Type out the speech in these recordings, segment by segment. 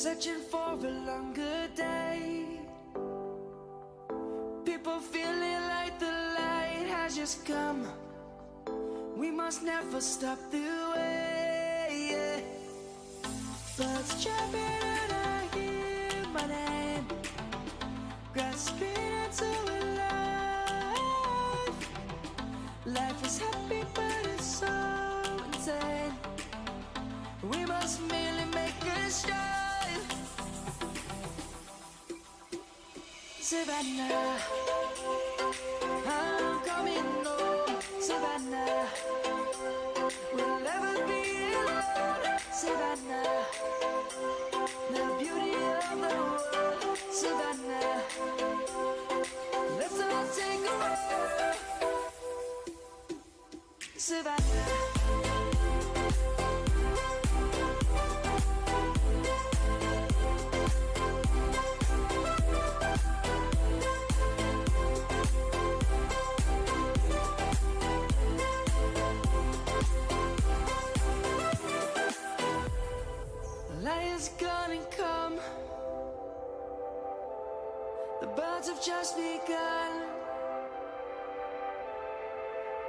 searching for a longer day. People feeling like the light has just come. We must never stop the way, yeah. Birds chirping and I hear my name, grasping into a life. Life is happy but it's so insane. We must merely make a start. Savannah, I'm coming home. Savannah, we'll never be alone. Savannah, the beauty of the world. Savannah, let's all take a ride. Savannah. Lion's gonna come. The birds have just begun.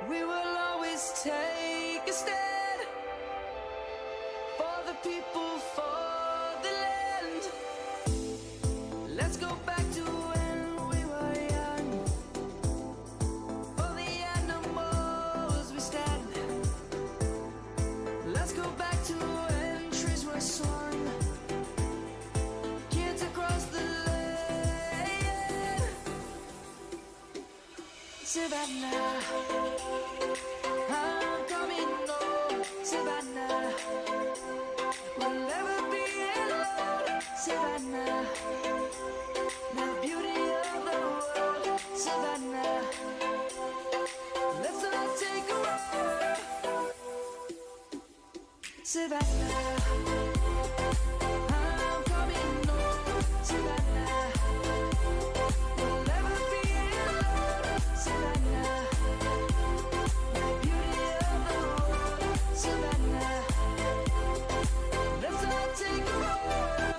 We will always take a stand for the people, for the land. Let's go back to when we were young. For the animals we stand. Let's go back to when trees were swung. Kids across the land. Savannah, I'm coming home. Savannah, we'll never be alone. Savannah, the beauty of the world. Savannah, let's all take a ride. Savannah, I'm coming home. Savannah, we'll never be alone. Savannah, the beauty of the world. Savannah, let's all take a ride.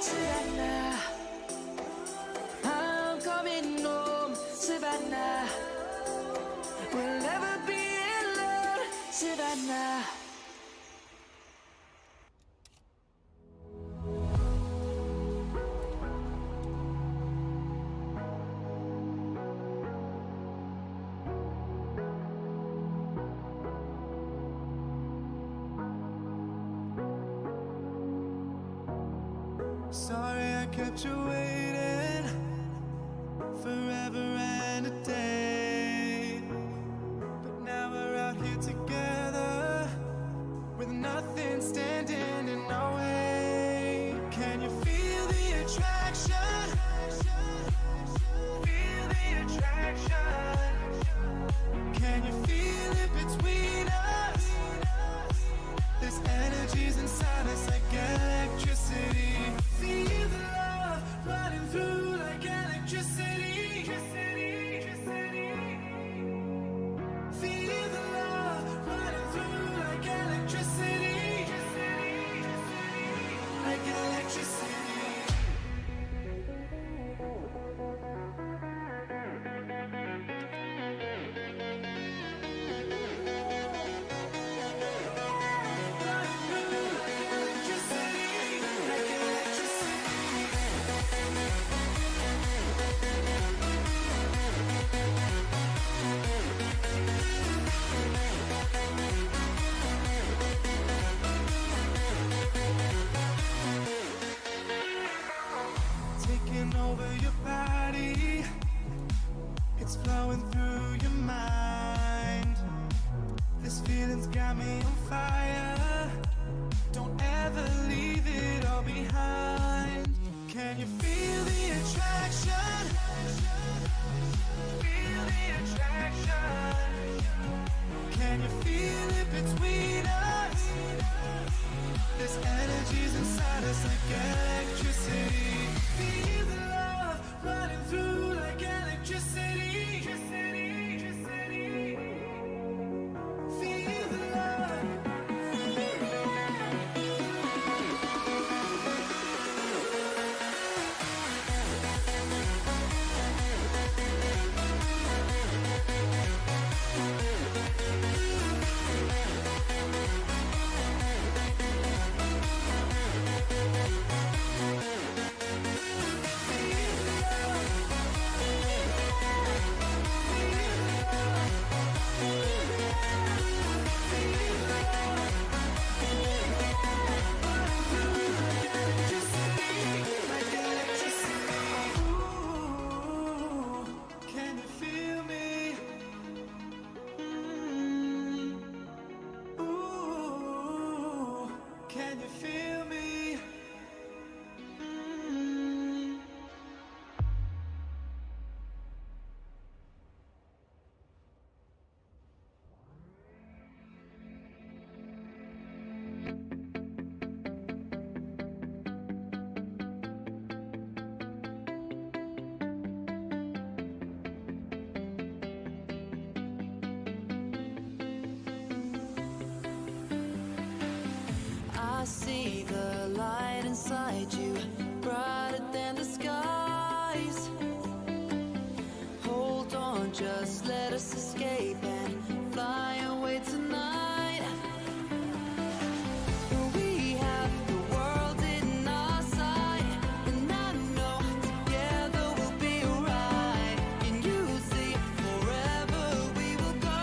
Savannah, I'm coming home. Savannah, we'll never be alone. Savannah. Sorry I kept you waiting forever and a day. But now we're out here together with nothing standing in our way. Can you feel the attraction? Feel the attraction. Can you feel it between us? This energy's inside us like electricity. Feel the love running through like electricity. Feel the love running through like electricity. Like electricity. Taking over your body, it's flowing through your mind. This feeling's got me on fire. Don't ever leave it all behind. Can you feel the attraction? Feel the attraction. Can you feel it between us? This energy's inside us like electricity. Feel the love running through like electricity. Feel the love. Can you feel me? Ooh, can you feel me? I see the light inside you, brighter than the skies. Hold on, just let us escape and fly away tonight. We have the world in our sight, and I know together we'll be alright. Can you see forever we will go?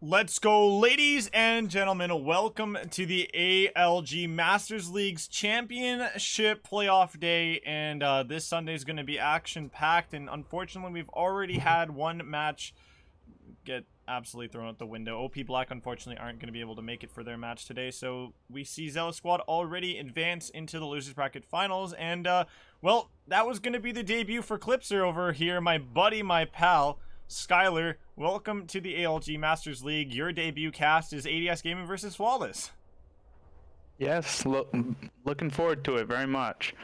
Let's go, ladies and gentlemen. Welcome to the ALG Masters League's championship playoff day. And this Sunday is going to be action-packed. And unfortunately, we've already had one match get absolutely thrown out the window. OP Black, unfortunately, aren't going to be able to make it for their match today. So we see Zealous Squad already advance into the Losers Bracket Finals. And, well, that was going to be the debut for Clipser over here. My buddy, my pal, Skylar, welcome to the ALG Masters League. Your debut cast is ADS Gaming versus Flawless. Yes, looking forward to it very much.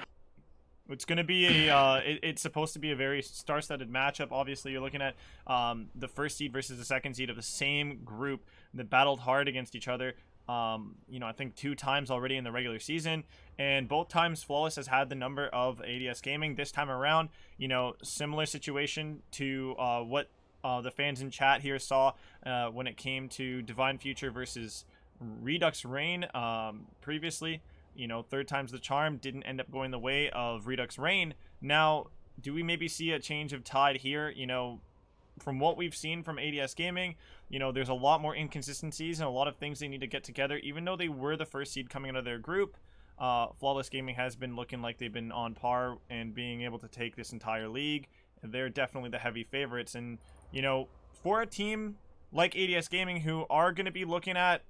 It's going to be a, it's supposed to be a very star-studded matchup. Obviously, you're looking at the first seed versus the second seed of the same group that battled hard against each other. You know, I think 2 times already in the regular season, and both times Flawless has had the number of ADS Gaming. This time around, you know, similar situation to what the fans in chat here saw when it came to Divine Future versus Redux Rain previously. You know, 3rd time's the charm, didn't end up going the way of Redux Rain. Now, do we maybe see a change of tide here? You know, from what we've seen from ADS Gaming, you know, there's a lot more inconsistencies and a lot of things they need to get together. Even though they were the first seed coming out of their group, Flawless Gaming has been looking like they've been on par and being able to take this entire league. They're definitely the heavy favorites. And, you know, for a team like ADS Gaming who are going to be looking at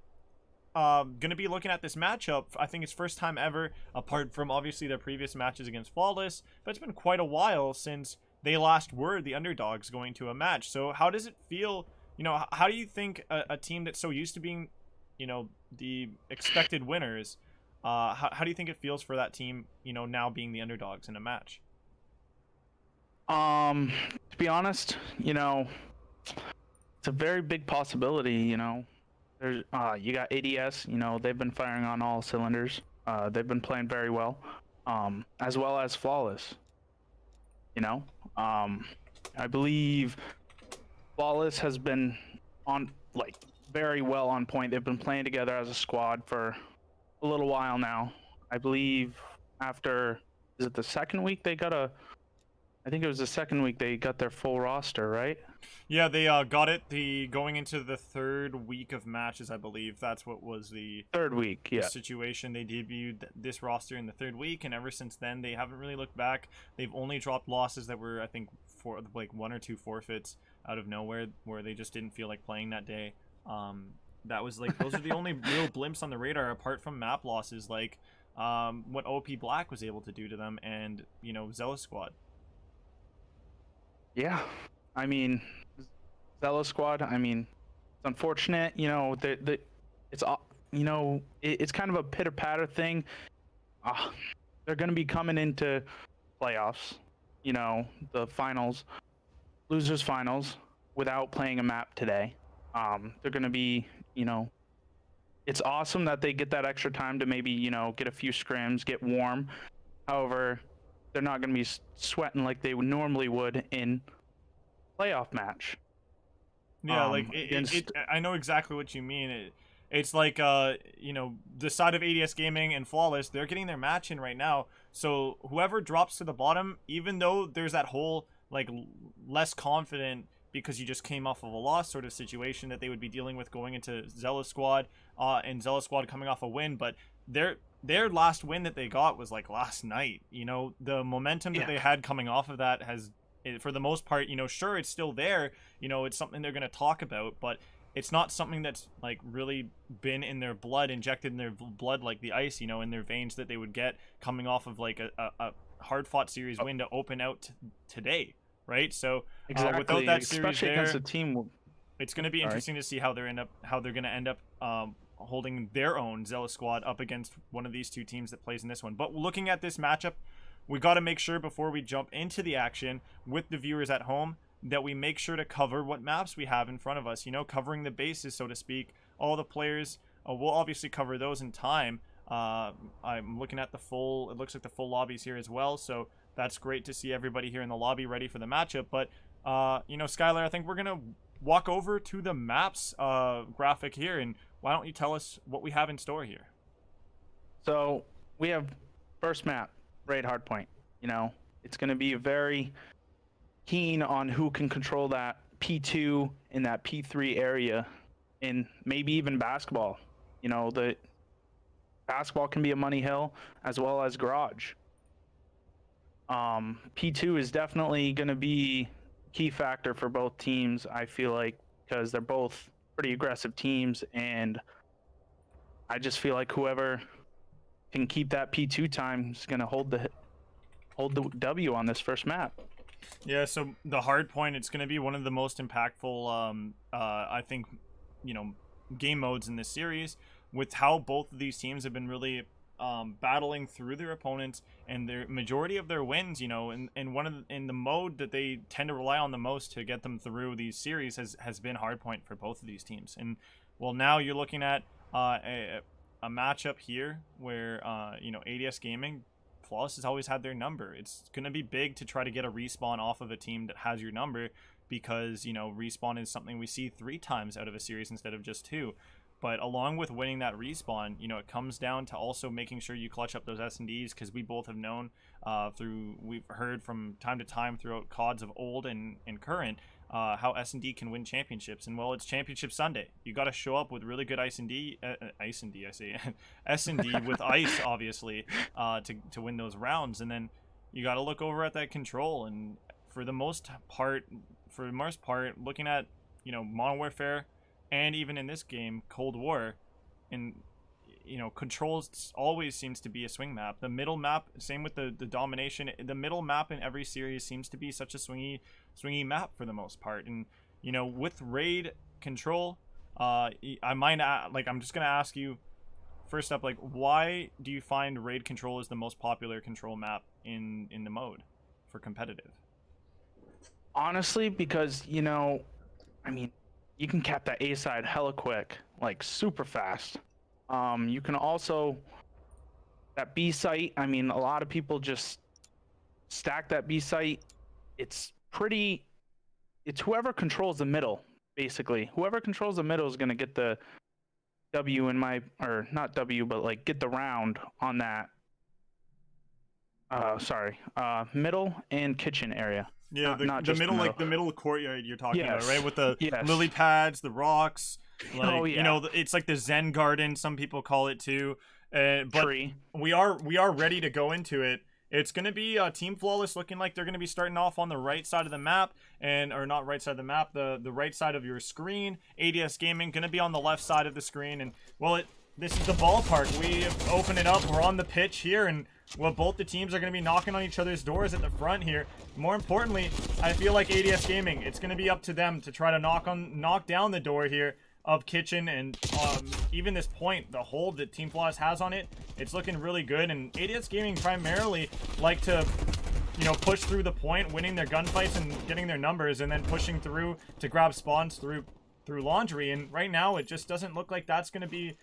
this matchup, I think it's first time ever, apart from obviously their previous matches against Flawless, but it's been quite a while since they last were the underdogs going to a match. So how does it feel, you know, how do you think a team that's so used to being, you know, the expected winners, how do you think it feels for that team, you know, now being the underdogs in a match? To be honest, you know, it's a very big possibility, you know. There's you got ADS, you know, they've been firing on all cylinders. They've been playing very well as Flawless. You know, I believe Flawless has been on, like, very well on point. They've been playing together as a squad for a little while now. I believe after, is it the second week they got I think it was the second week they got their full roster, right? Yeah, they got it going into the 3rd week of matches, I believe. That's what was the 3rd week, yeah. Situation. They debuted this roster in the 3rd week, and ever since then they haven't really looked back. They've only dropped losses that were, I think, for like 1 or 2 forfeits out of nowhere, where they just didn't feel like playing that day. That was like, those are the only real blimps on the radar, apart from map losses, like what OP Black was able to do to them, and, you know, Zealous Squad. Yeah, I mean, Zealous Squad, I mean, it's unfortunate, you know, it's, you know, it's kind of a pitter-patter thing. They're going to be coming into playoffs, you know, the finals, losers finals, without playing a map today. They're going to be, you know, it's awesome that they get that extra time to maybe, you know, get a few scrims, get warm. However, they're not going to be sweating like they normally would in playoff match. Yeah, like I know exactly what you mean. It's like you know, the side of ADS Gaming and Flawless, they're getting their match in right now. So whoever drops to the bottom, even though there's that whole like less confident because you just came off of a loss sort of situation that they would be dealing with going into Zealous Squad, and Zealous Squad coming off a win, but their last win that they got was like last night. You know, the momentum that they had coming off of that has, for the most part, you know, sure, it's still there. You know, it's something they're going to talk about, but it's not something that's like really been in their blood, injected in their blood like the ice, you know, in their veins that they would get coming off of like a hard-fought series win to open out today, right? So exactly. Without that series especially there, against a team, it's going to be interesting to see how they're going to end up holding their own Zealous Squad up against one of these two teams that plays in this one. But looking at this matchup, we got to make sure before we jump into the action with the viewers at home that we make sure to cover what maps we have in front of us, you know, covering the bases, so to speak. All the players, we'll obviously cover those in time. I'm looking at it looks like the full lobbies here as well, so that's great to see everybody here in the lobby ready for the matchup. But, you know, Skylar, I think we're going to walk over to the maps graphic here, and why don't you tell us what we have in store here? So we have first map, Raid Hardpoint. You know, it's going to be very keen on who can control that P2 in that P3 area in maybe even basketball. You know, the basketball can be a money hill as well as garage. P2 is definitely going to be key factor for both teams, I feel like, because they're both pretty aggressive teams, and I just feel like whoever can keep that P2 time is going to hold the W on this first map. Yeah, so the Hardpoint, it's going to be one of the most impactful, I think, you know, game modes in this series, with how both of these teams have been really battling through their opponents, and their majority of their wins, you know, in the mode that they tend to rely on the most to get them through these series has been Hardpoint for both of these teams. And well, now you're looking at a matchup here where you know, ADS Gaming, Flawless has always had their number. It's going to be big to try to get a respawn off of a team that has your number, because, you know, respawn is something we see 3 times out of a series instead of just 2. But along with winning that respawn, you know, it comes down to also making sure you clutch up those S&Ds, because we both have known we've heard from time to time throughout CODs of old and current, how S&D can win championships. And well, it's Championship Sunday. You got to show up with really good S&D, I say S&D with ice, obviously, to win those rounds. And then you got to look over at that control. And for the most part, looking at, you know, Modern Warfare, and even in this game, Cold War, and, you know, controls always seems to be a swing map. The middle map, same with the domination. The middle map in every series seems to be such a swingy map for the most part. And, you know, with raid control, I'm just gonna ask you first up, like, why do you find raid control is the most popular control map in the mode for competitive? Honestly, because, you know, I mean, you can cap that A side hella quick, like super fast. You can also, that B site, I mean, a lot of people just stack that B site. It's whoever controls the middle, basically. Whoever controls the middle is going to get the W or not W, but like get the round on that. Middle and kitchen area. Yeah, not the just middle, like the middle courtyard you're talking about, Yes. right? With the Yes. lily pads, the rocks, like, Oh, yeah. you know, it's like the Zen garden, some people call it too. But Tree. we are ready to go into it. It's going to be Team Flawless looking like they're going to be starting off on the right side of the map, or not right side of the map, the right side of your screen. ADS Gaming going to be on the left side of the screen. And, well, this is the ballpark. We have opened it up. We're on the pitch here, and, well, both the teams are going to be knocking on each other's doors at the front here. More importantly, I feel like ADS Gaming, it's going to be up to them to try to knock down the door here of Kitchen, and even this point, the hold that Team Flawless has on it, it's looking really good. And ADS Gaming primarily like to, you know, push through the point, winning their gunfights and getting their numbers, and then pushing through to grab spawns through laundry. And right now, it just doesn't look like that's going to be,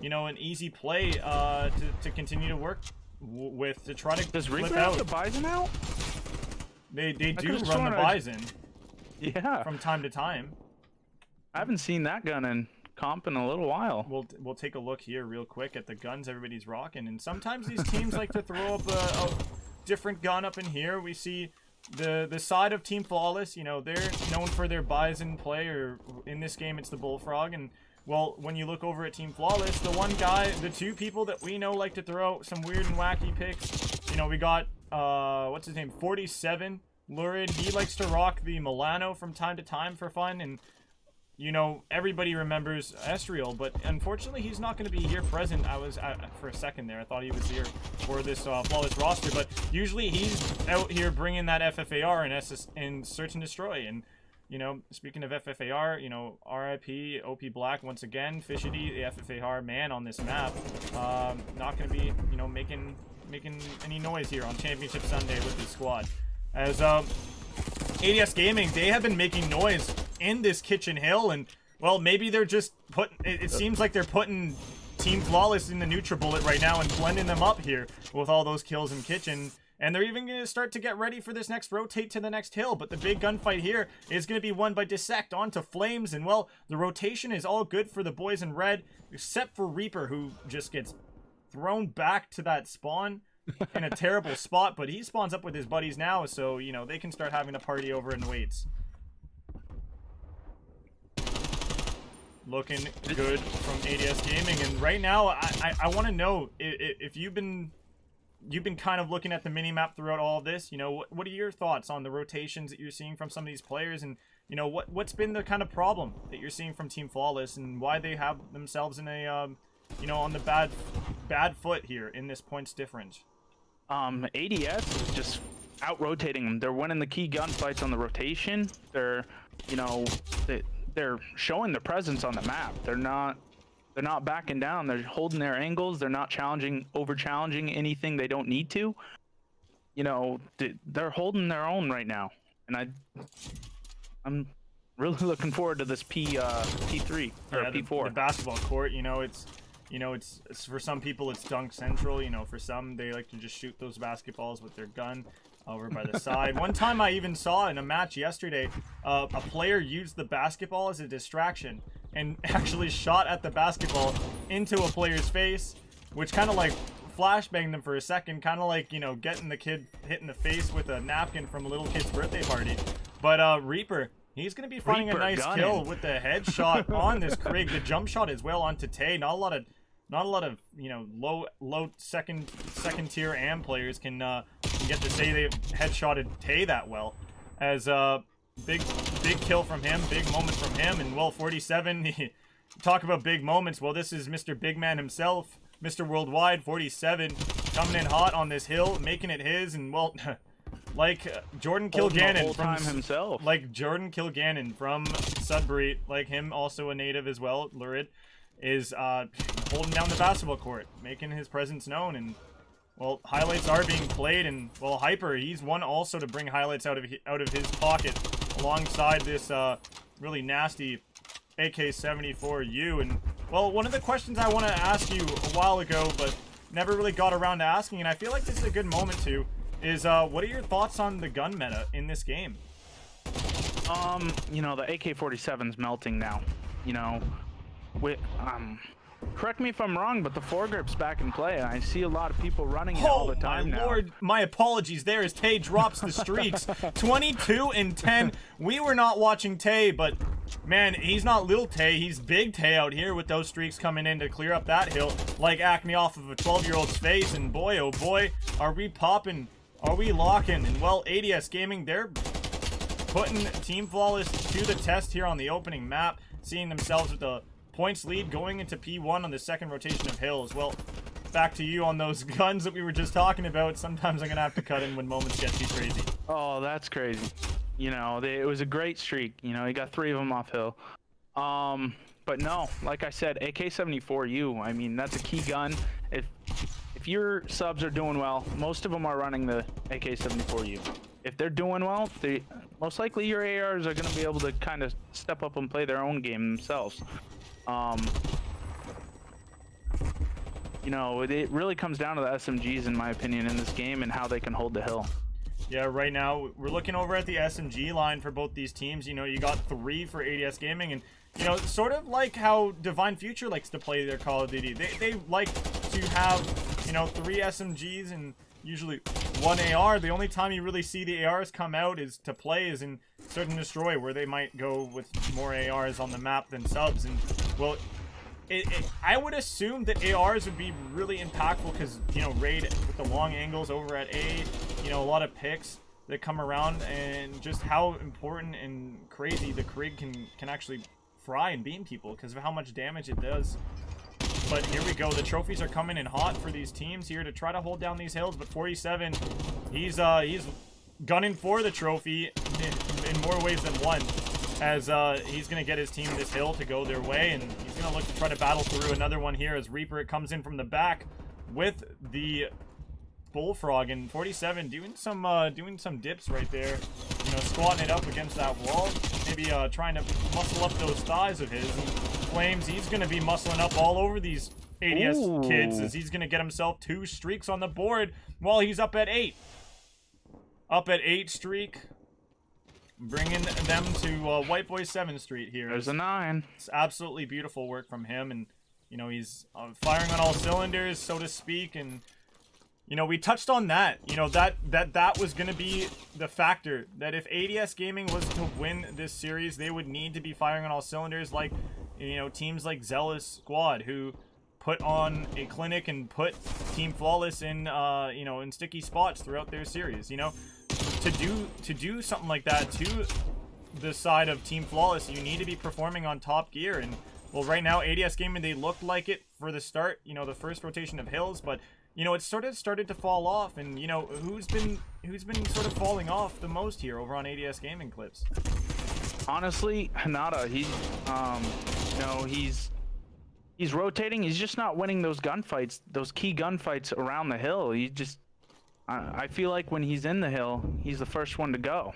you know, an easy play to continue to work with, to try to Does flip Reaper out. have the Bison out? They do could've run sworn the I- Bison Yeah. from time to time. I haven't seen that gun in comp in a little while. We'll take a look here real quick at the guns everybody's rocking, and sometimes these teams like to throw up a different gun up in here. We see the side of Team Flawless, you know, they're known for their Bison play, or in this game it's the Bullfrog. And, well, when you look over at Team Flawless, the 2 people that we know like to throw some weird and wacky picks, you know, we got what's his name, 47 Lurid. He likes to rock the Milano from time to time for fun. And, you know, everybody remembers Estriel, but unfortunately he's not going to be here present. For a second there, I thought he was here for this Flawless roster, but usually he's out here bringing that FFAR and Search and Destroy. And, you know, speaking of FFAR, you know, RIP OP Black once again, Fishity, the FFAR man on this map, not going to be, you know, making any noise here on Championship Sunday with his squad. As ADS Gaming, they have been making noise in this Kitchen Hill, and, well, maybe they're just it seems like they're putting Team Flawless in the NutriBullet right now and blending them up here with all those kills in Kitchen. And they're even going to start to get ready for this next rotate to the next hill. But the big gunfight here is going to be won by Dissect onto Flames. And, well, the rotation is all good for the boys in red, except for Reaper, who just gets thrown back to that spawn in a terrible spot. But he spawns up with his buddies now, so, you know, they can start having a party over in Waits. looking good from ADS Gaming. And right now, I want to know if you've been kind of looking at the mini map throughout all of this. You know, what are your thoughts on the rotations that you're seeing from some of these players, and you know what's been the kind of problem that you're seeing from Team Flawless, and why they have themselves in a you know, on the bad foot here in this points difference. ADS is just out rotating them. They're winning the key gunfights on the rotation. They're, you know, they're showing their presence on the map. They're not backing down. They're holding their angles. They're not over challenging anything they don't need to. You know, they're holding their own right now, and I'm really looking forward to this P3 or P4. The basketball court. You know, it's for some people it's dunk central. You know, for some they like to just shoot those basketballs with their gun over by the side. One time I even saw in a match yesterday, a player used the basketball as a distraction and actually shot at the basketball into a player's face, which kind of like flashbanged them for a second, kind of like, you know, getting the kid hit in the face with a napkin from a little kid's birthday party. But Reaper, he's going to be finding a nice kill with the headshot on this Krig. The jump shot as well on Tay. Not a lot of, you know, low second tier AM players can get to say they headshotted Tay that well. As big kill from him, big moment from him, and well, 47. Talk about big moments. Well, this is Mr. Big Man himself, Mr. Worldwide. 47 coming in hot on this hill, making it his, and well, like Jordan Kilgannon from himself, like Jordan Kilgannon from Sudbury, like him, also a native as well. Lurid is holding down the basketball court, making his presence known, and well, highlights are being played, and well, Hyper, he's one also to bring highlights out of his pocket alongside this really nasty AK-74U. And well, one of the questions I want to ask you a while ago, but never really got around to asking, and I feel like this is a good moment to, is what are your thoughts on the gun meta in this game? You know, the AK-47's melting now. You know, correct me if I'm wrong, but the foregrip's back in play. I see a lot of people running it all the time now. Oh my lord, my apologies there as Tay drops the streaks. 22 and 10. We were not watching Tay, but man, he's not little Tay, he's big Tay out here with those streaks coming in to clear up that hill like acne off of a 12-year-old's face. And boy, oh boy, are we popping, are we locking? And well, ADS Gaming, they're putting Team Flawless to the test here on the opening map, seeing themselves with the points lead going into P1 on the second rotation of hills. Well, back to you on those guns that we were just talking about. Sometimes I'm gonna have to cut in when moments get too crazy. Oh, that's crazy. You know, it was a great streak. You know, he got 3 of them off hill. But no, like I said, AK-74U, I mean, that's a key gun. If your subs are doing well, most of them are running the AK-74U. If they're doing well, most likely your ARs are going to be able to kind of step up and play their own game themselves. You know, it really comes down to the SMGs, in my opinion, in this game and how they can hold the hill. Yeah, right now we're looking over at the SMG line for both these teams. You know, you got 3 for ADS Gaming, and you know, sort of like how Divine Future likes to play their Call of Duty. They like to have, you know, 3 SMGs and usually 1 AR. The only time you really see the ARs come out is to play is in Search and Destroy, where they might go with more ARs on the map than subs. And well, I would assume that ARs would be really impactful because, you know, Raid with the long angles over at A, you know, a lot of picks that come around, and just how important and crazy the Krig can actually fry and beam people because of how much damage it does. But here we go, the trophies are coming in hot for these teams here to try to hold down these hills. But 47, he's gunning for the trophy in more ways than one, as he's gonna get his team this hill to go their way, and he's gonna look to try to battle through another one here as Reaper comes in from the back with the Bullfrog. And 47 doing some dips right there, you know, squatting it up against that wall, maybe trying to muscle up those thighs of his. And Flames, he's gonna be muscling up all over these ADS kids, as he's gonna get himself 2 streaks on the board while he's up at 8. Up at 8 streak, bringing them to White Boy 7th Street here. There's a 9. It's absolutely beautiful work from him, and you know, he's firing on all cylinders, so to speak. And you know, we touched on that. You know, that was going to be the factor. That if ADS Gaming was to win this series, they would need to be firing on all cylinders, like, you know, teams like Zealous Squad, who put on a clinic and put Team Flawless in, you know, in sticky spots throughout their series. You know, to do something like that to the side of Team Flawless, you need to be performing on top gear. And well, right now ADS Gaming, they looked like it for the start, you know, the first rotation of Hills, but you know, it sort of started to fall off. And you know, who's been sort of falling off the most here over on ADS Gaming clips? Honestly, Hanada, he's you know, he's rotating. He's just not winning those gunfights, those key gunfights around the hill. He just, I feel like when he's in the hill, he's the first one to go.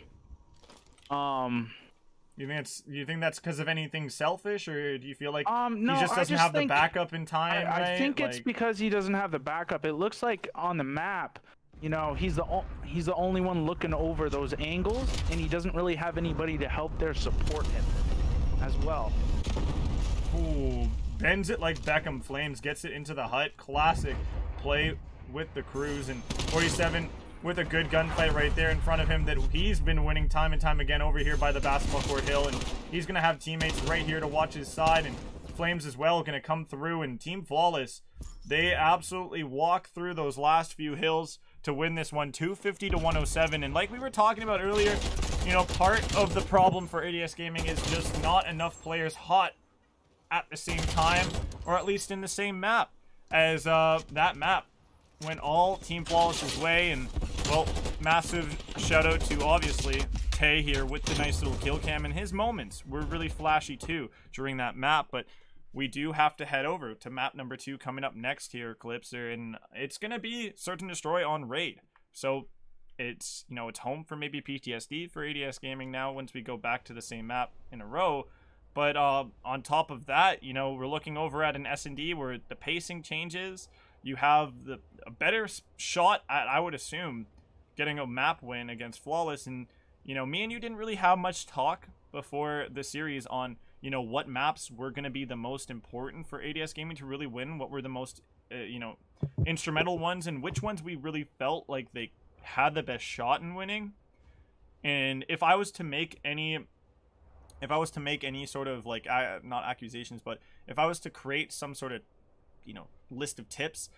You think that's because of anything selfish, or do you feel like no, he just doesn't have the backup in time? I think right? it's because he doesn't have the backup. It looks like on the map, you know, he's the only one looking over those angles, and he doesn't really have anybody to help there support him as well. Ooh, bends it like Beckham. Flames gets it into the hut. Classic play with the crews, and 47 with a good gunfight right there in front of him that he's been winning time and time again over here by the basketball court hill. And he's gonna have teammates right here to watch his side, and Flames as well gonna come through. And Team Flawless, they absolutely walk through those last few hills to win this one, 250 to 107. And like we were talking about earlier, you know, part of the problem for ADS Gaming is just not enough players hot at the same time, or at least in the same map, as that map went all Team Flawless's way. And well, massive shout out to obviously Tay here with the nice little kill cam, and his moments were really flashy too during that map. But we do have to head over to map number 2 coming up next here, Calypso, and it's gonna be Search and Destroy on Raid. So it's, you know, it's home for maybe PTSD for ADS Gaming now once we go back to the same map in a row. But on top of that, you know, we're looking over at an S&D where the pacing changes. You have a better shot at, I would assume, getting a map win against Flawless. And, you know, me and you didn't really have much talk before the series on, you know, what maps were going to be the most important for ADS Gaming to really win, what were the most, you know, instrumental ones, and which ones we really felt like they had the best shot in winning. And if I was to make any sort of, like, not accusations, but if I was to create some sort of, you know, list of tips,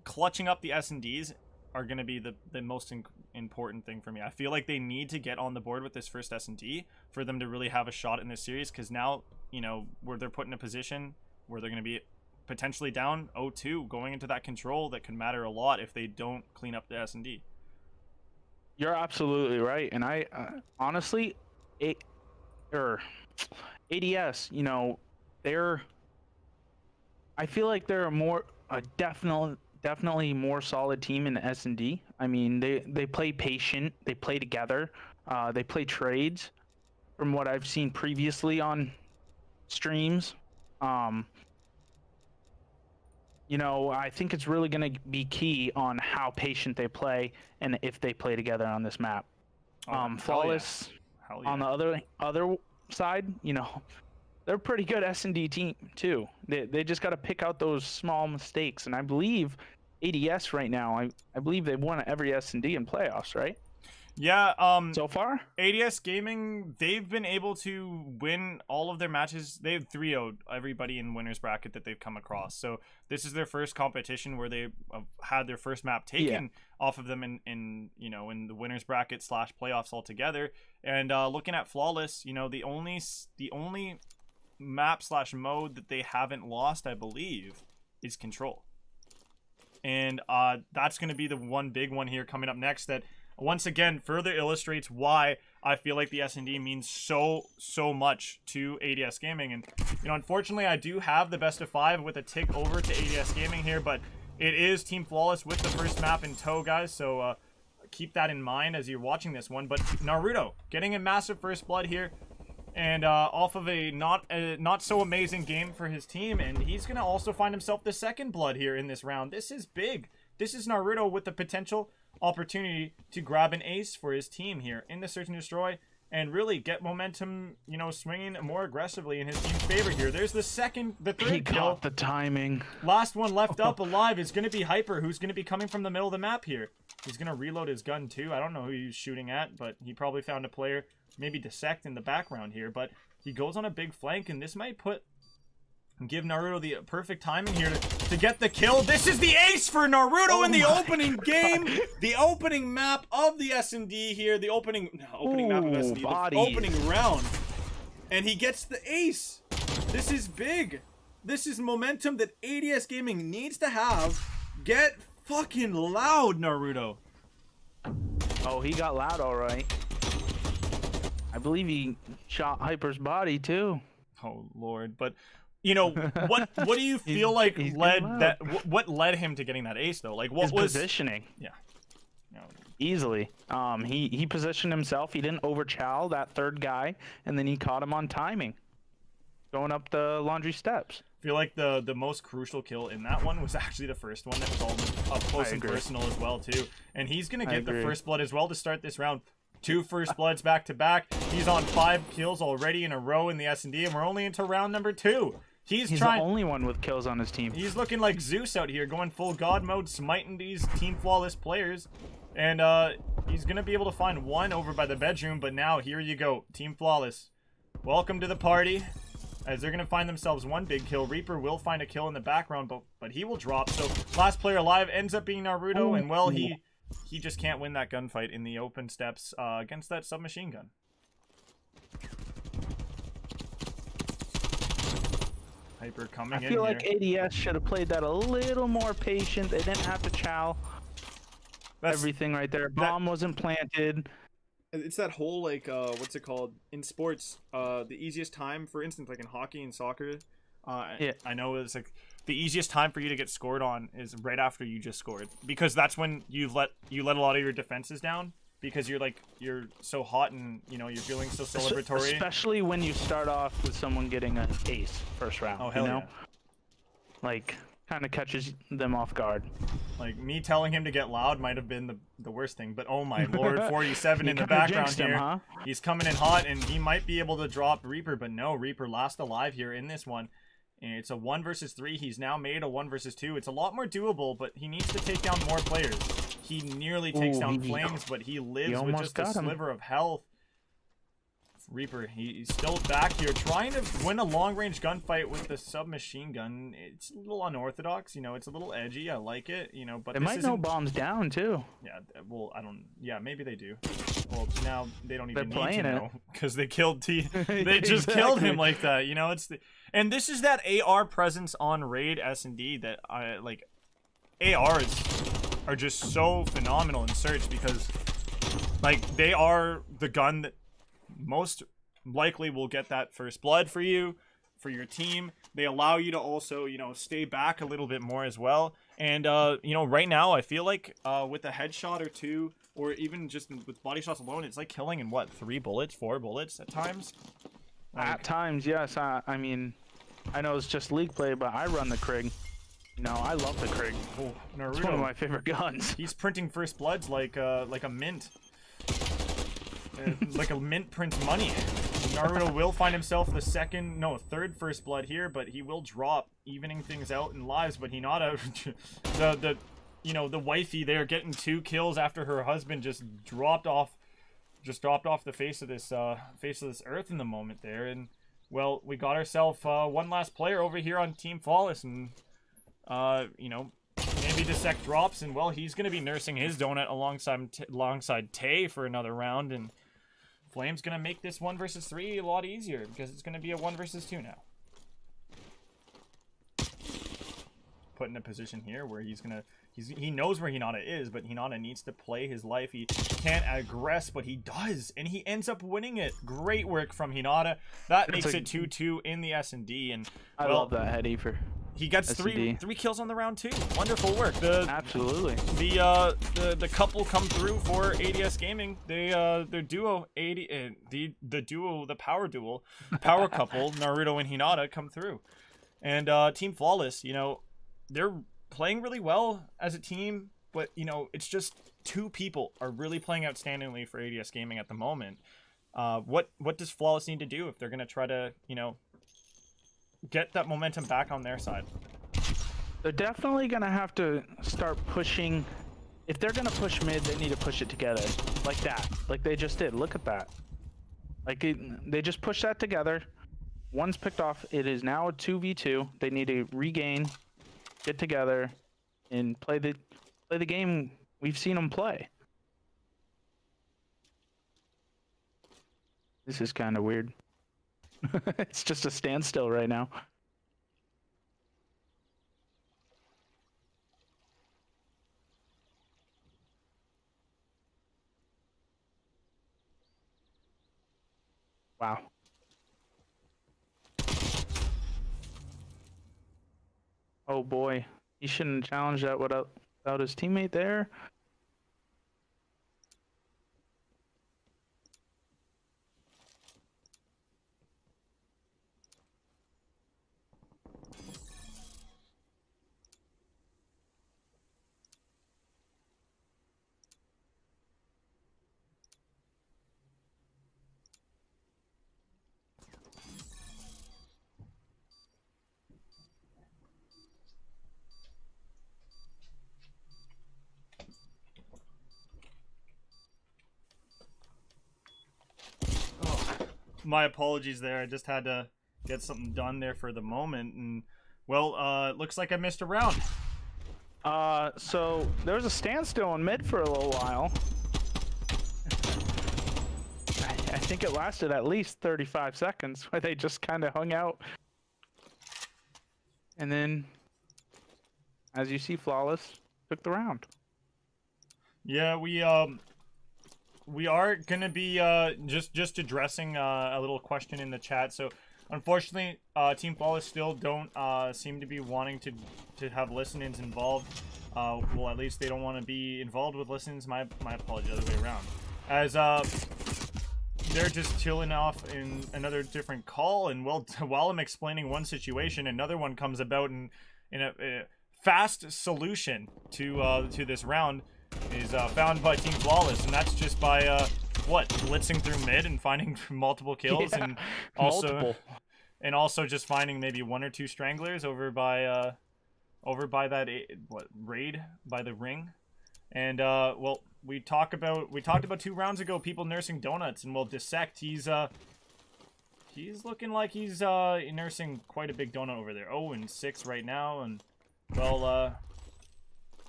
clutching up the S&Ds are going to be the most important thing for me. I feel like they need to get on the board with this first S&D for them to really have a shot in this series, because now, you know, where they're put in a position where they're going to be potentially down 0-2 going into that control that could matter a lot if they don't clean up the S&D. You're absolutely right. And I honestly, ADS, you know, I feel like they're a definitely more solid team in the S&D. I mean, they play patient, they play together, they play trades from what I've seen previously on streams. You know, I think it's really going to be key on how patient they play and if they play together on this map. Flawless, Hell yeah. on the other side, you know, they're a pretty good S&D team too. They just got to pick out those small mistakes. And I believe ADS right now, I believe they've won every S&D in playoffs, right? Yeah. So far, ADS Gaming, they've been able to win all of their matches. They've 3-0'd everybody in winners bracket that they've come across. So this is their first competition where they had their first map taken off of them in you know, in the winners bracket / playoffs altogether. And looking at Flawless, you know, the only map / mode that they haven't lost, I believe, is Control. And that's going to be the one big one here coming up next that once again further illustrates why I feel like the S&D means so much to ADS Gaming. And, you know, unfortunately I do have the best of 5 with a tick over to ADS Gaming here, but it is Team Flawless with the first map in tow, guys. So keep that in mind as you're watching this one. But Naruto getting a massive first blood here, and off of a not so amazing game for his team, and he's gonna also find himself the second blood here in this round. This is big. This is Naruto with the potential opportunity to grab an ace for his team here in the Search and Destroy. and really get momentum, you know, swinging more aggressively in his team's favor here. There's the He third kill. caught the timing. Last one left up alive is going to be Hyper, who's going to be coming from the middle of the map here. He's going to reload his gun too. I don't know who he's shooting at, but he probably found a player, maybe Dissect in the background here. But he goes on a big flank, and this might give Naruto the perfect timing here to get the kill. This is the ace for Naruto in the opening game. The opening map of the S&D here. The opening map of S&D. The opening round. And he gets the ace. This is big. This is momentum that ADS Gaming needs to have. Get fucking loud, Naruto. Oh, he got loud all right. I believe he shot Hyper's body too. Oh Lord, but you know what do you feel like what led him to getting that ace though? Like what His was positioning? Yeah. No. Easily. He positioned himself. He didn't overchow that third guy, and then he caught him on timing, going up the laundry steps. I feel like the most crucial kill in that one was actually the first one that was all up close and personal as well too. And he's gonna get the first blood as well to start this round. 2 first bloods back to back. He's on 5 kills already in a row in the S&D, and we're only into round number 2. He's the only one with kills on his team. He's looking like Zeus out here, going full god mode, smiting these Team Flawless players. And he's gonna be able to find one over by the bedroom, but now here you go, Team Flawless. Welcome to the party. As they're going to find themselves one big kill. Reaper will find a kill in the background, but he will drop. So last player alive ends up being Naruto, and well, he just can't win that gunfight in the open steps against that submachine gun. Hyper coming in here. I feel like ADS should have played that a little more patient. They didn't have to chow everything right there. Bomb wasn't planted. It's that whole, like, what's it called? In sports, the easiest time, for instance, like in hockey and soccer, yeah. I know it's like the easiest time for you to get scored on is right after you just scored. Because that's when you let a lot of your defenses down. Because you're so hot and, you know, you're feeling so celebratory. Especially when you start off with someone getting an ace first round. Oh, hell you know? Yeah. Like, kind of catches them off guard. Like, me telling him to get loud might have been the worst thing, but oh my lord, 47 in the background here. Huh? He's coming in hot, and he might be able to drop Reaper, but no, Reaper last alive here in this one. And it's a 1 versus 3. He's now made a 1 versus 2. It's a lot more doable, but he needs to take down more players. He nearly takes down Flames, but he lives with just a sliver of health. Reaper, he's still back here, trying to win a long-range gunfight with the submachine gun. It's a little unorthodox, you know, it's a little edgy. I like it, you know, but they might know bombs down, too. Yeah, well, I don't... Yeah, maybe they do. Well, now they don't even need to know, because they killed They just killed him like that, you know? And this is that AR presence on Raid S&D that I, like... ARs are just so phenomenal in Search, because, like, they are the gun that most likely will get that first blood for you, for your team. They allow you to also, you know, stay back a little bit more as well. And, you know, right now, I feel like with a headshot or 2, or even just with body shots alone, it's like killing in, what, 3 bullets, 4 bullets at times? At times, yes. I mean, I know it's just league play, but I run the Krig. You know, I love the Krig. Oh, Naruto. It's one of my favorite guns. He's printing first bloods like a mint. Like a mint prints money. Naruto will find himself the third first blood here, but he will drop, evening things out in lives. But Hinata, the wifey there, getting 2 kills after her husband just dropped off the face of this earth in the moment there. And well, we got ourselves one last player over here on Team Flawless, and you know, maybe Dissect drops, and well, he's gonna be nursing his donut alongside Tay for another round, and Flame's gonna make this 1 versus 3 a lot easier, because it's gonna be a 1 versus 2 now. Put in a position here where he knows where Hinata is, but Hinata needs to play his life. He can't aggress, but he does, and he ends up winning it. Great work from Hinata. That makes it 2-2 in the S&D, and I love that heady for. He gets three kills on the round too. Wonderful work. Absolutely. The couple come through for ADS Gaming. Their duo the power couple Naruto and Hinata come through, and Team Flawless. You know, they're playing really well as a team, but you know, it's just 2 people are really playing outstandingly for ADS Gaming at the moment. What does Flawless need to do if they're gonna try to, you know, get that momentum back on their side? They're definitely gonna have to start pushing. If they're gonna push mid, they need to push it together, like that, like they just did. Look at that. Like they just pushed that together. One's picked off. It is now a 2v2. They need to regain, get together, and play the game we've seen them play. This is kind of weird. It's just a standstill right now. Wow. Oh boy, he shouldn't challenge that without his teammate there. My apologies there. I just had to get something done there for the moment, and well, it looks like I missed a round. So there was a standstill in mid for a little while. I think it lasted at least 35 seconds where they just kind of hung out. And then, as you see, Flawless took the round. Yeah, we are gonna be just addressing a little question in the chat. So unfortunately, Team Flawless still don't seem to be wanting to have listen-ins involved. Well, at least they don't want to be involved with listen-ins. My apologies, the other way around. As they're just chilling off in another different call, and while I'm explaining one situation, another one comes about, and in a fast solution to this round is found by Team Flawless, and that's just by blitzing through mid and finding multiple kills, Yeah, and also just finding maybe one or two stranglers over by that raid by the ring. And well, we talked about 2 rounds ago people nursing donuts, and well, Dissect, he's looking like he's nursing quite a big donut over there. 0-6 right now, and well,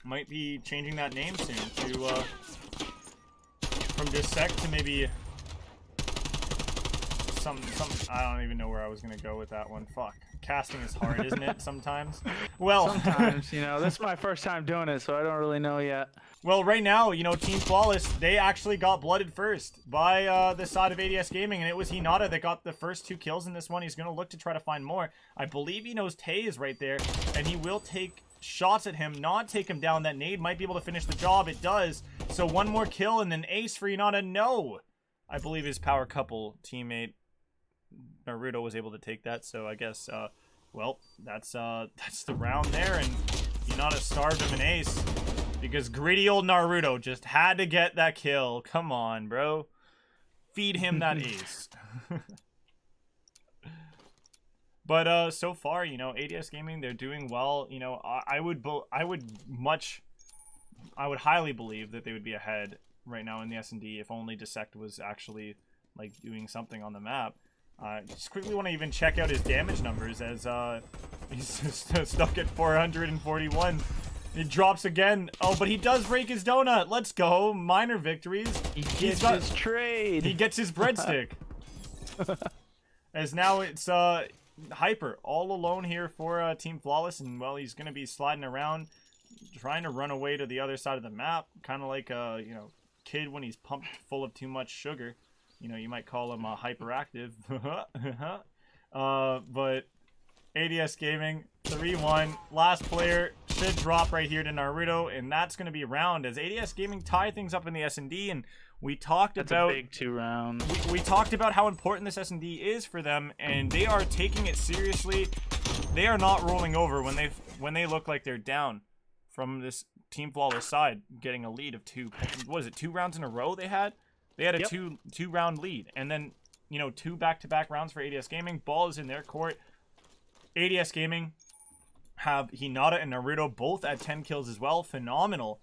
might be changing that name soon to from Dissect to maybe some I don't even know where I was gonna go with that one. Fuck. Casting is hard, isn't it? Sometimes. Well, sometimes, you know, this is my first time doing it, so I don't really know yet. Well, right now, you know, Team Flawless, they actually got blooded first by the side of ADS Gaming, and it was Hinata that got the first 2 kills in this one. He's gonna look to try to find more. I believe he knows Tay is right there, and he will take shots at him, not take him down. That nade might be able to finish the job. It does. So 1 more kill and then ace for Hinata. No! I believe his power couple teammate Naruto was able to take that, so I guess well, that's the round there, and Hinata starved him an ace because gritty old Naruto just had to get that kill. Come on, bro. Feed him that ace. But so far, you know, ADS Gaming, they're doing well. You know, I would highly believe that they would be ahead right now in the S&D if only Dissect was actually like doing something on the map. Just quickly want to even check out his damage numbers, as he's stuck at 441. It drops again. Oh, but he does break his donut. Let's go. Minor victories. He gets his trade. He gets his breadstick. As now it's Hyper all alone here for Team Flawless, and well, he's gonna be sliding around, trying to run away to the other side of the map, kind of like a kid when he's pumped full of too much sugar. You know, you might call him hyperactive. But ADS Gaming 3-1. Last player should drop right here to Naruto, and that's going to be a round as ADS Gaming tie things up in the S&D. And we talked about a big 2 rounds. We talked about how important this S&D is for them, and they are taking it seriously. They are not rolling over when they look like they're down from this Team Flawless side, getting a lead of 2. What is it? 2 rounds in a row they had. They had a Yep. two round lead, and then, you know, 2 back-to-back rounds for ADS Gaming. Ball is in their court. ADS Gaming have Hinata and Naruto both at 10 kills as well. Phenomenal,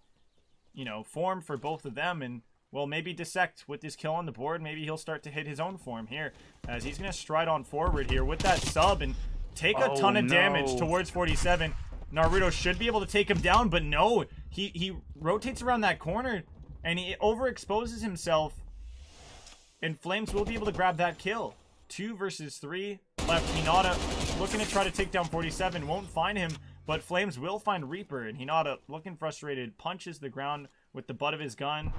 you know, form for both of them. And, well, maybe Dissect with this kill on the board, maybe he'll start to hit his own form here, as he's going to stride on forward here with that sub and take a ton of damage towards 47. Naruto should be able to take him down, but no, he rotates around that corner and he overexposes himself, and Flames will be able to grab that kill. 2 versus 3 left. Hinata looking to try to take down 47, won't find him, but Flames will find Reaper, and Hinata, looking frustrated, punches the ground with the butt of his gun.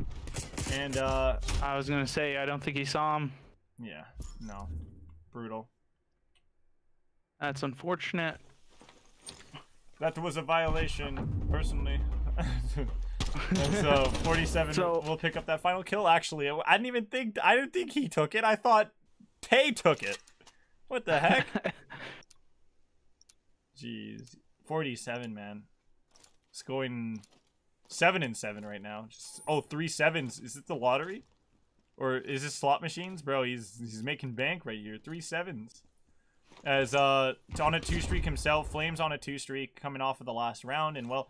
And I was gonna say, I don't think he saw him. yeah, no, brutal. That's unfortunate. That was a violation, personally. And so 47 will pick up that final kill. Actually, I didn't think he took it. I thought Tay took it. What the heck? Jeez, 47, man. It's going 7-7 right now. Just 3 sevens. Is it the lottery, or is this slot machines, bro? He's making bank right here. 3 sevens. As it's on a 2 streak himself. Flames on a 2 streak coming off of the last round, and well,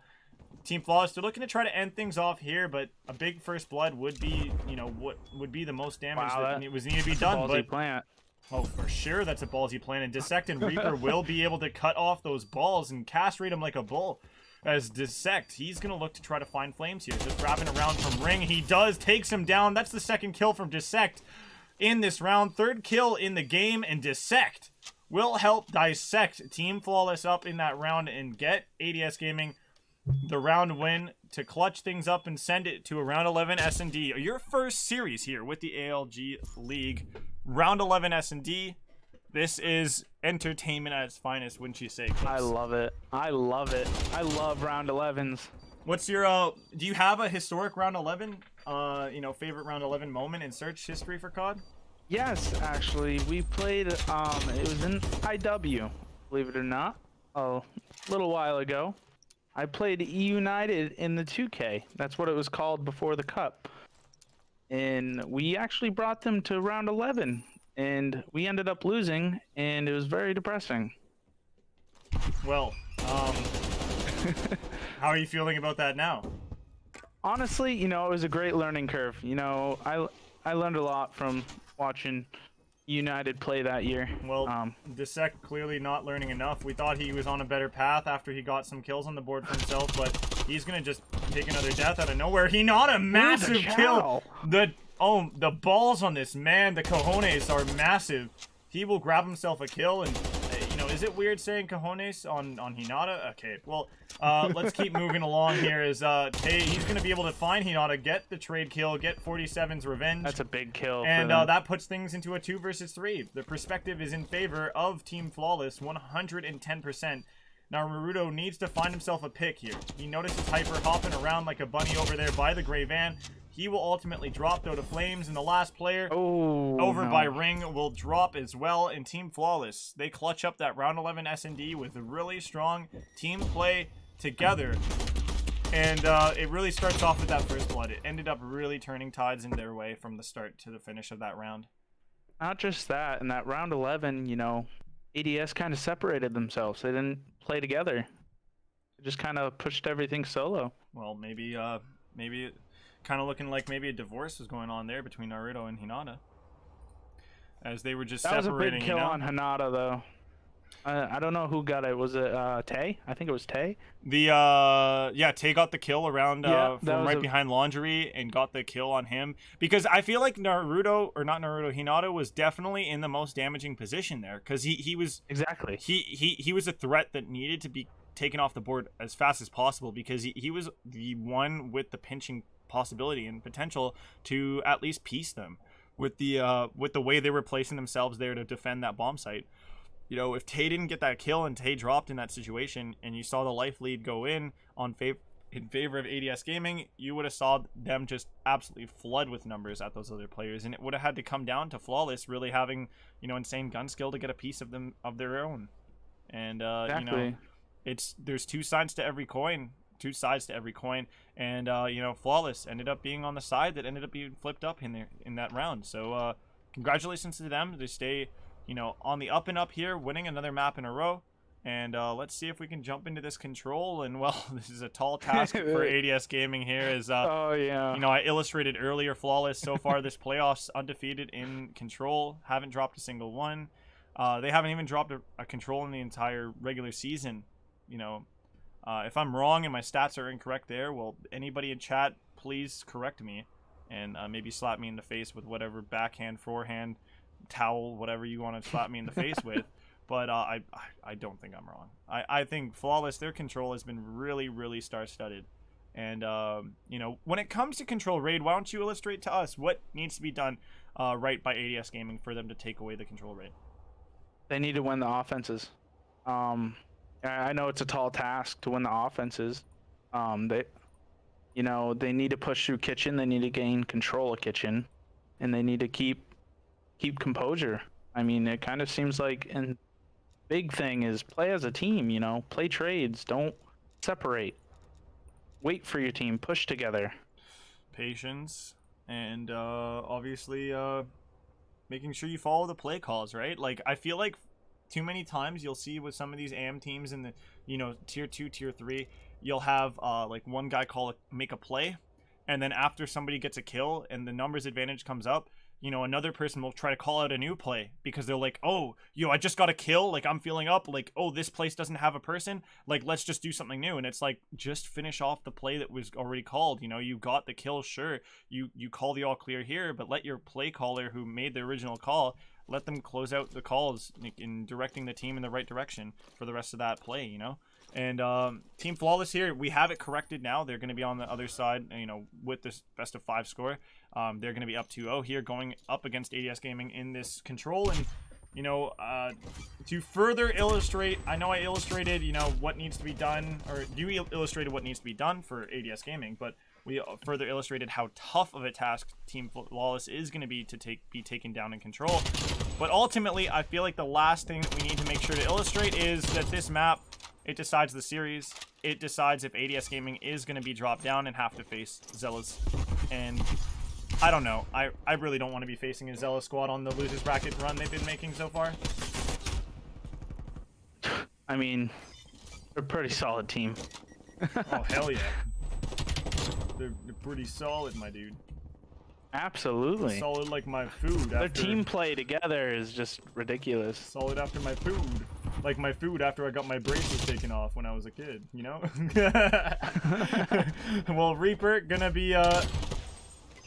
Team Flawless, they're looking to try to end things off here, but a big first blood would be, you know, what would be the most damage that was needed to be done. But plant. oh, for sure, that's a ballsy plan. And Dissect and Reaper will be able to cut off those balls and castrate him like a bull. As Dissect, he's going to look to try to find Flames here. Just wrapping around from Ring. He does, takes him down. That's the 2nd kill from Dissect in this round. 3rd kill in the game, and Dissect will help Dissect Team Flawless up in that round and get ADS Gaming the round win to clutch things up and send it to a round 11 S&D. Your first series here with the ALG League. Round 11 S&D. This is entertainment at its finest, wouldn't you say, Clips? I love it. I love it. I love round 11s. What's your do you have a historic round 11 you know, favorite round 11 moment in search history for COD? Yes, actually, we played, it was in IW, believe it or not, a little while ago. I played E United in the 2K. That's what it was called before the Cup. And we actually brought them to round 11, and we ended up losing, and it was very depressing. Well, how are you feeling about that now? Honestly, you know, it was a great learning curve. You know, I learned a lot from watching United play that year. Well, Dissect clearly not learning enough. We thought he was on a better path after he got some kills on the board for himself, but he's gonna just take another death out of nowhere. He not a massive kill. The balls on this man, the cojones are massive. He will grab himself a kill, and you know, is it weird saying cojones on Hinata? Okay, well, let's keep moving along here. As Tay, he's gonna be able to find Hinata, get the trade kill, get 47's revenge. That's a big kill. And that puts things into a 2 versus 3. The perspective is in favor of Team Flawless, 110%. Now Naruto needs to find himself a pick here. He notices Hyper hopping around like a bunny over there by the gray van. He will ultimately drop though to Flames, and the last player over by Ring will drop as well. And Team Flawless, they clutch up that round 11 S&D with a really strong team play together. And it really starts off with that first blood. It ended up really turning tides in their way from the start to the finish of that round. Not just that, in that round 11, you know, ADS kind of separated themselves. They didn't play together. They just kind of pushed everything solo. Well, maybe kind of looking like maybe a divorce was going on there between Naruto and Hinata, as they were just separating. That was a big kill on Hinata, though. I don't know who got it. Was it Tay? I think it was Tay. Tay got the kill around from right behind Laundry and got the kill on him, because I feel like Hinata was definitely in the most damaging position there, because he was exactly he was a threat that needed to be taken off the board as fast as possible, because he was the one with the pinching possibility and potential to at least piece them with the way they were placing themselves there to defend that bomb site. You know, if Tay didn't get that kill and Tay dropped in that situation, and you saw the life lead go in favor of ADS Gaming, you would have saw them just absolutely flood with numbers at those other players, and it would have had to come down to Flawless really having, you know, insane gun skill to get a piece of them of their own. And exactly. you know, there's 2 sides to every coin. two sides to every coin, and you know, Flawless ended up being on the side that ended up being flipped up in that round. So congratulations to them. They stay, you know, on the up and up here, winning another map in a row. And let's see if we can jump into this control. And well, this is a tall task for ADS Gaming here. As oh yeah, you know, I illustrated earlier, Flawless so far this playoffs undefeated in control, haven't dropped a single one. They haven't even dropped a control in the entire regular season. You know, if I'm wrong and my stats are incorrect there, well, anybody in chat, please correct me and maybe slap me in the face with whatever backhand, forehand, towel, whatever you want to slap me in the face with. But I don't think I'm wrong. I think Flawless, their control has been really, really star-studded. And, you know, when it comes to control raid, why don't you illustrate to us what needs to be done right by ADS Gaming for them to take away the control raid? They need to win the offenses. I know it's a tall task to win the offenses. You know, they need to push through Kitchen. They need to gain control of Kitchen. And they need to keep composure. I mean, it kind of seems like... And big thing is play as a team, you know, play trades, don't separate, wait for your team, push together, patience, and obviously making sure you follow the play calls, right? Like, I feel like too many times you'll see with some of these AM teams in the, you know, tier 2, tier 3, you'll have like one guy make a play, and then after somebody gets a kill and the numbers advantage comes up, you know, another person will try to call out a new play because they're like, oh, yo, I just got a kill. Like, I'm feeling up. Like, oh, this place doesn't have a person. Like, let's just do something new. And it's like, just finish off the play that was already called. You know, you got the kill, sure. You call the all clear here, but let your play caller who made the original call, let them close out the calls in directing the team in the right direction for the rest of that play, you know? And Team Flawless here, we have it corrected now. They're going to be on the other side, you know, with this best of 5 score. They're going to be up 2-0 here, going up against ADS Gaming in this control. And, you know, to further illustrate, I know I illustrated, you know, what needs to be done, or you illustrated what needs to be done for ADS Gaming, but we further illustrated how tough of a task Team Flawless is going to be be taken down in control. But ultimately, I feel like the last thing that we need to make sure to illustrate is that this map, it decides the series. It decides if ADS Gaming is going to be dropped down and have to face Zealous. And I don't know. I really don't want to be facing a Zealous squad on the losers bracket run they've been making so far. I mean, they're a pretty solid team. Oh, hell yeah. They're pretty solid, my dude. Absolutely. Solid like my food. Their team play together is just ridiculous. Solid after my food. Like my food after I got my braces taken off when I was a kid, you know? Well, Reaper gonna be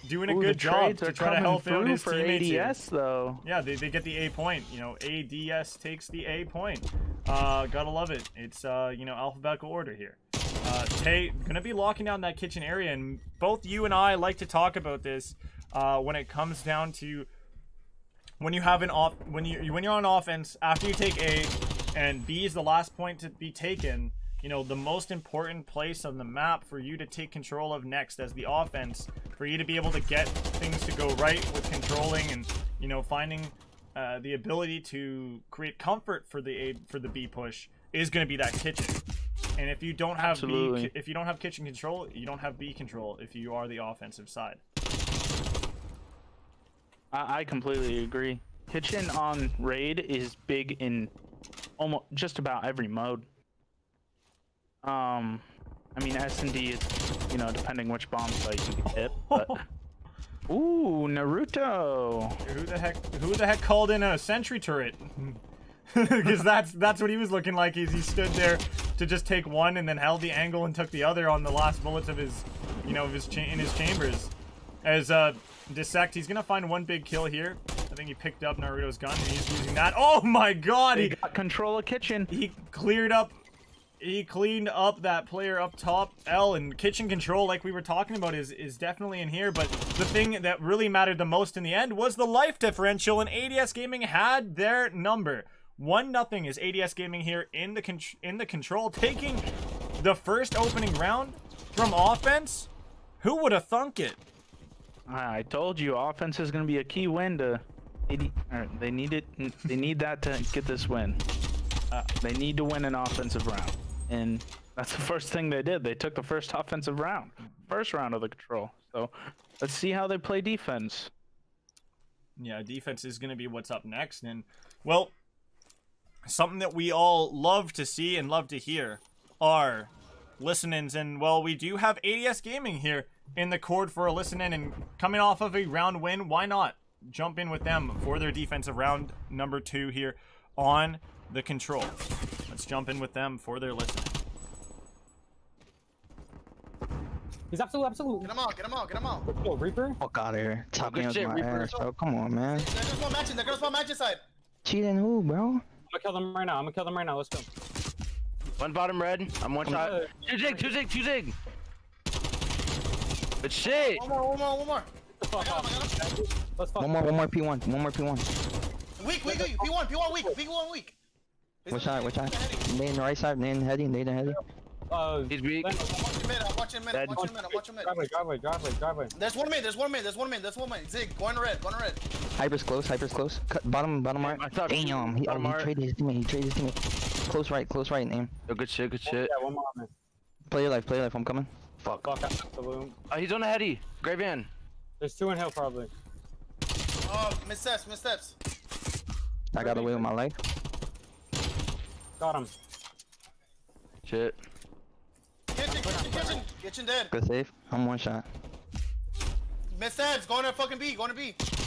doing a good job to try to help out his teammates ADS here. Though. Yeah, they get the A point. You know, ADS takes the A point. Gotta love it. It's you know, alphabetical order here. Tay gonna be locking down that kitchen area, and both you and I like to talk about this when it comes down to when you have when you're on offense after you take A and B is the last point to be taken. You know, the most important place on the map for you to take control of next as the offense, for you to be able to get things to go right with controlling and, you know, finding the ability to create comfort for the B push is going to be that kitchen. And if you don't have if you don't have kitchen control, you don't have B control if you are the offensive side. I completely agree. Kitchen on raid is big in almost just about every mode. I mean, S&D is, you know, depending which bomb site you can hit, but... Ooh, Naruto! Who the heck called in a sentry turret? Because that's what he was looking like. He stood there to just take one and then held the angle and took the other on the last bullets of his, you know, in his chambers. As Dissect, he's gonna find one big kill here. I think he picked up Naruto's gun and he's using that. Oh my god! He got control of kitchen. He cleaned up that player up top. L, and kitchen control, like we were talking about, is definitely in here. But the thing that really mattered the most in the end was the life differential, and ADS Gaming had their number. 1-0 is ADS Gaming here in the control, taking the first opening round from offense. Who would have thunk it? I told you, offense is going to be a key win to... They need it. They need that to get this win. They need to win an offensive round, and That's the first thing they did. They took the first offensive round, first round of the control. So let's see how they play defense. Yeah, defense is going to be what's up next. And, well, something that we all love to see and love to hear are listen-ins. And, well, we do have ADS Gaming here in the court for a listen-in. And coming off of a round win, why not jump in with them for their defensive round number 2 here on the control? Let's jump in with them for their listen-in. He's absolute. Get him out, get him out, get him out. Yo, Reaper. Fuck out of here. Talking good out shit, my Reaper. ass, bro. Come on, man. They're gonna spawn match inside. Cheating who, bro? I'm gonna kill them right now. Let's go. One bottom red. I'm one shot. Two zig. Good shit. One more. Get the fuck off. Let's fuck. One more P1. Weak, P1 weak. Which side? They in the right side, they in the heady. He's weak. I'm watching mid. Driveway. There's one mid. Zig, going to red. Hyper's close. Cut, bottom right. I thought- Damn, he traded his teammate. Close right, name. Oh, good shit. Yeah, one more man. Play your life, I'm coming. Fuck. Fuck absolute. He's on the heady. Gray van. There's 2 in hill probably. Oh, missteps. I got away with my life. Got him. Shit. Kitchen dead. Good save. I'm one shot. Missteps, going to fucking B,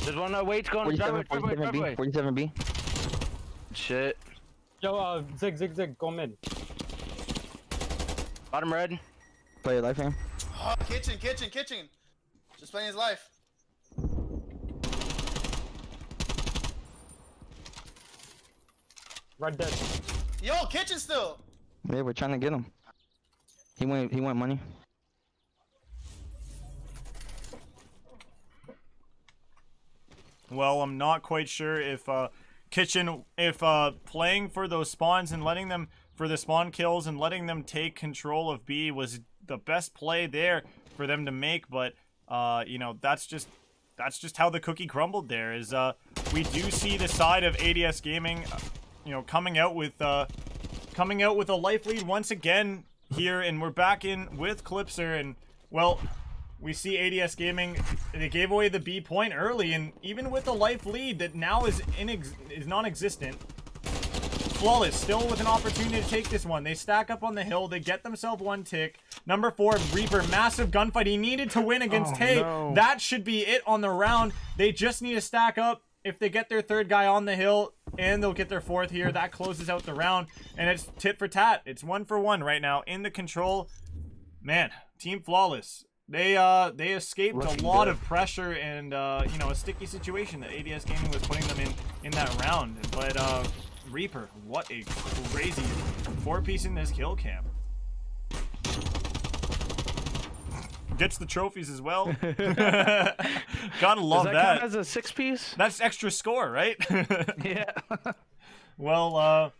There's one waits going to driveway. 47B. Shit. Yo, zig, go mid. Bottom red. Play your life, fam. Oh, kitchen. Just playing his life. Red dead. Yo, kitchen still. Yeah, we're trying to get him. He went money. Well, I'm not quite sure if Kitchen, playing for those spawns and letting them, for the spawn kills and letting them take control of B was the best play there for them to make, but you know, that's just how the cookie crumbled there. Is we do see the side of ADS Gaming, you know, coming out with a life lead once again here, and we're back in with Clipser, and well, we see ADS Gaming, they gave away the B point early, and even with a life lead that now is non-existent, Flawless still with an opportunity to take this one. They stack up on the hill, they get themselves one tick. Number 4, Reaper, massive gunfight. He needed to win against Tay. No. That should be it on the round. They just need to stack up. If they get their 3rd guy on the hill, and they'll get their 4th here, that closes out the round, and it's tit for tat. It's 1 for 1 right now in the control. Man, Team Flawless, they escaped a lot of pressure and you know, a sticky situation that ADS Gaming was putting them in that round. But Reaper, what a crazy 4-piece in this kill cam. Gets the trophies as well. Gotta love Does that that. count as a 6-piece? That's extra score, right? Yeah. Well,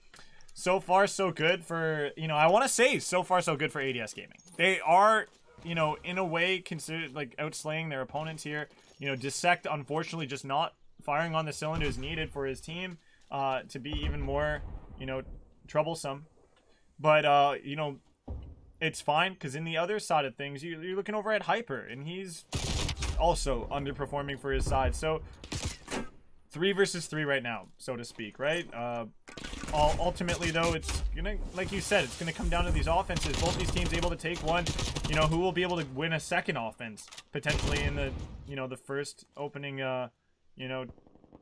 so far so good for, you know, I want to say so far so good for ADS Gaming. They are, you know, in a way considered like outslaying their opponents here. You know, Dissect unfortunately just not firing on the cylinders needed for his team to be even more, you know, troublesome. But you know, it's fine, because in the other side of things, you're looking over at Hyper, and he's also underperforming for his side. So 3 versus 3 right now, so to speak, right? Ultimately, though, it's gonna, like you said, it's gonna come down to these offenses. Both these teams able to take one. You know, who will be able to win a second offense potentially in the, you know, the first opening, you know,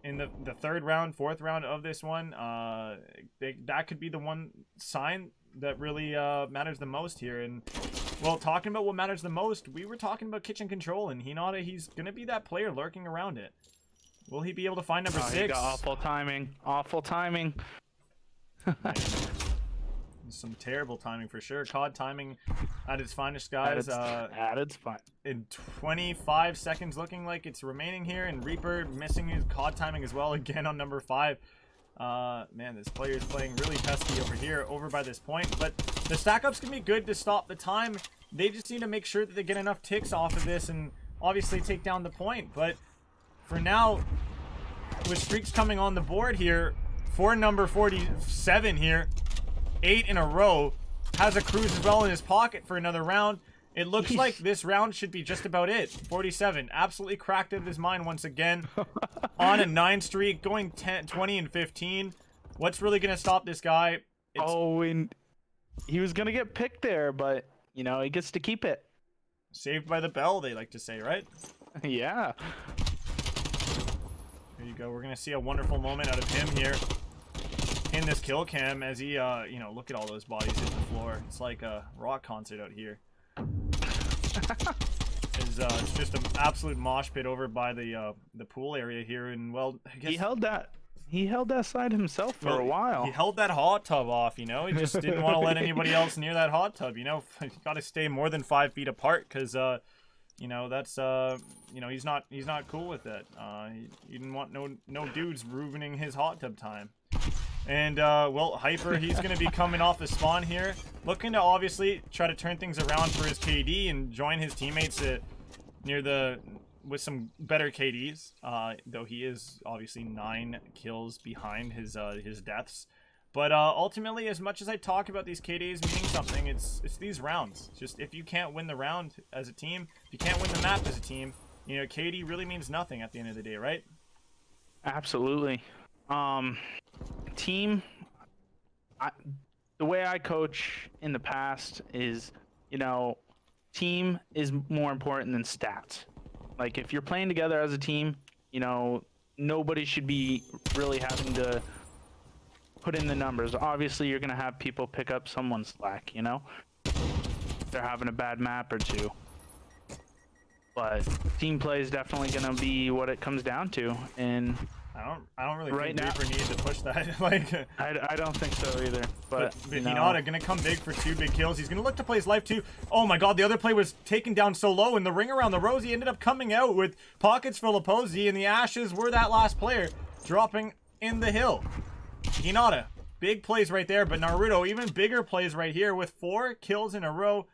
in the 3rd round, 4th round of this one. That could be the one sign that really matters the most here. And well, talking about what matters the most, we were talking about Kitchen Control, and Hinata, he's gonna be that player lurking around it. Will he be able to find number 6? He got awful timing. Some terrible timing for sure. COD timing at its finest, guys. At its fine. In 25 seconds looking like it's remaining here, and Reaper missing his COD timing as well again on number 5. Man, this player is playing really pesky over here, over by this point, but the stack up's gonna be good to stop the time. They just need to make sure that they get enough ticks off of this and obviously take down the point. But for now, with streaks coming on the board here for number 47 here, 8 in a row, has a cruise as well in his pocket for another round. It looks like this round should be just about it. 47, absolutely cracked out of his mind once again. On a 9 streak, going 10, 20, and 15. What's really going to stop this guy? And he was going to get picked there, but, you know, he gets to keep it. Saved by the bell, they like to say, right? Yeah. There you go. We're going to see a wonderful moment out of him here in this kill cam as he, you know, look at all those bodies hit the floor. It's like a rock concert out here. It's just an absolute mosh pit over by the pool area here, and well, I guess he held that side himself for a while. He held that hot tub off, you know. He just didn't want to let anybody else near that hot tub, you know. You got to stay more than 5 feet apart, because you know, that's you know, he's not cool with it. He didn't want no dudes ruining his hot tub time. And, well, Hyper, he's going to be coming off the spawn here. Looking to, obviously, try to turn things around for his KD and join his teammates with some better KDs. Though he is, obviously, 9 kills behind his deaths. But, ultimately, as much as I talk about these KDs meaning something, it's these rounds. It's just, if you can't win the round as a team, if you can't win the map as a team, you know, KD really means nothing at the end of the day, right? Absolutely. Team, the way I coach in the past is, you know, team is more important than stats. Like, if you're playing together as a team, you know, nobody should be really having to put in the numbers. Obviously, you're going to have people pick up someone's slack, you know? They're having a bad map or two. But team play is definitely going to be what it comes down to, and I don't really right think now Reaper needed to push that. Like, I don't think so either. But Hinata gonna come big for 2 big kills. He's gonna look to play his life too. Oh my god, the other play was taken down so low, and the ring around the rose, he ended up coming out with pockets full of Posey, and the ashes were that last player dropping in the hill. Hinata, big plays right there, but Naruto, even bigger plays right here with 4 kills in a row.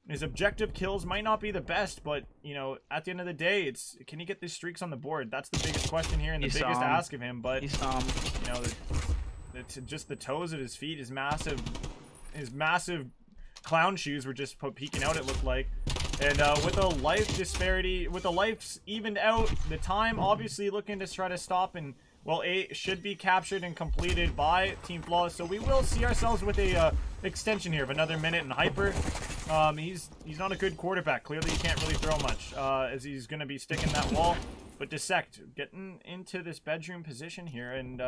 His objective kills might not be the best, but, you know, at the end of the day, it's, can he get these streaks on the board? That's the biggest question here and the biggest ask of him. But, you know, it's just the toes of his feet, his massive clown shoes were just peeking out, it looked like. And with a life disparity, with the lives evened out, the time obviously looking to try to stop, and, well, A should be captured and completed by Team FLAW. So we will see ourselves with a extension here of another minute. And Hyper, he's not a good quarterback. Clearly, he can't really throw much, as he's going to be sticking that wall. But Dissect getting into this bedroom position here, and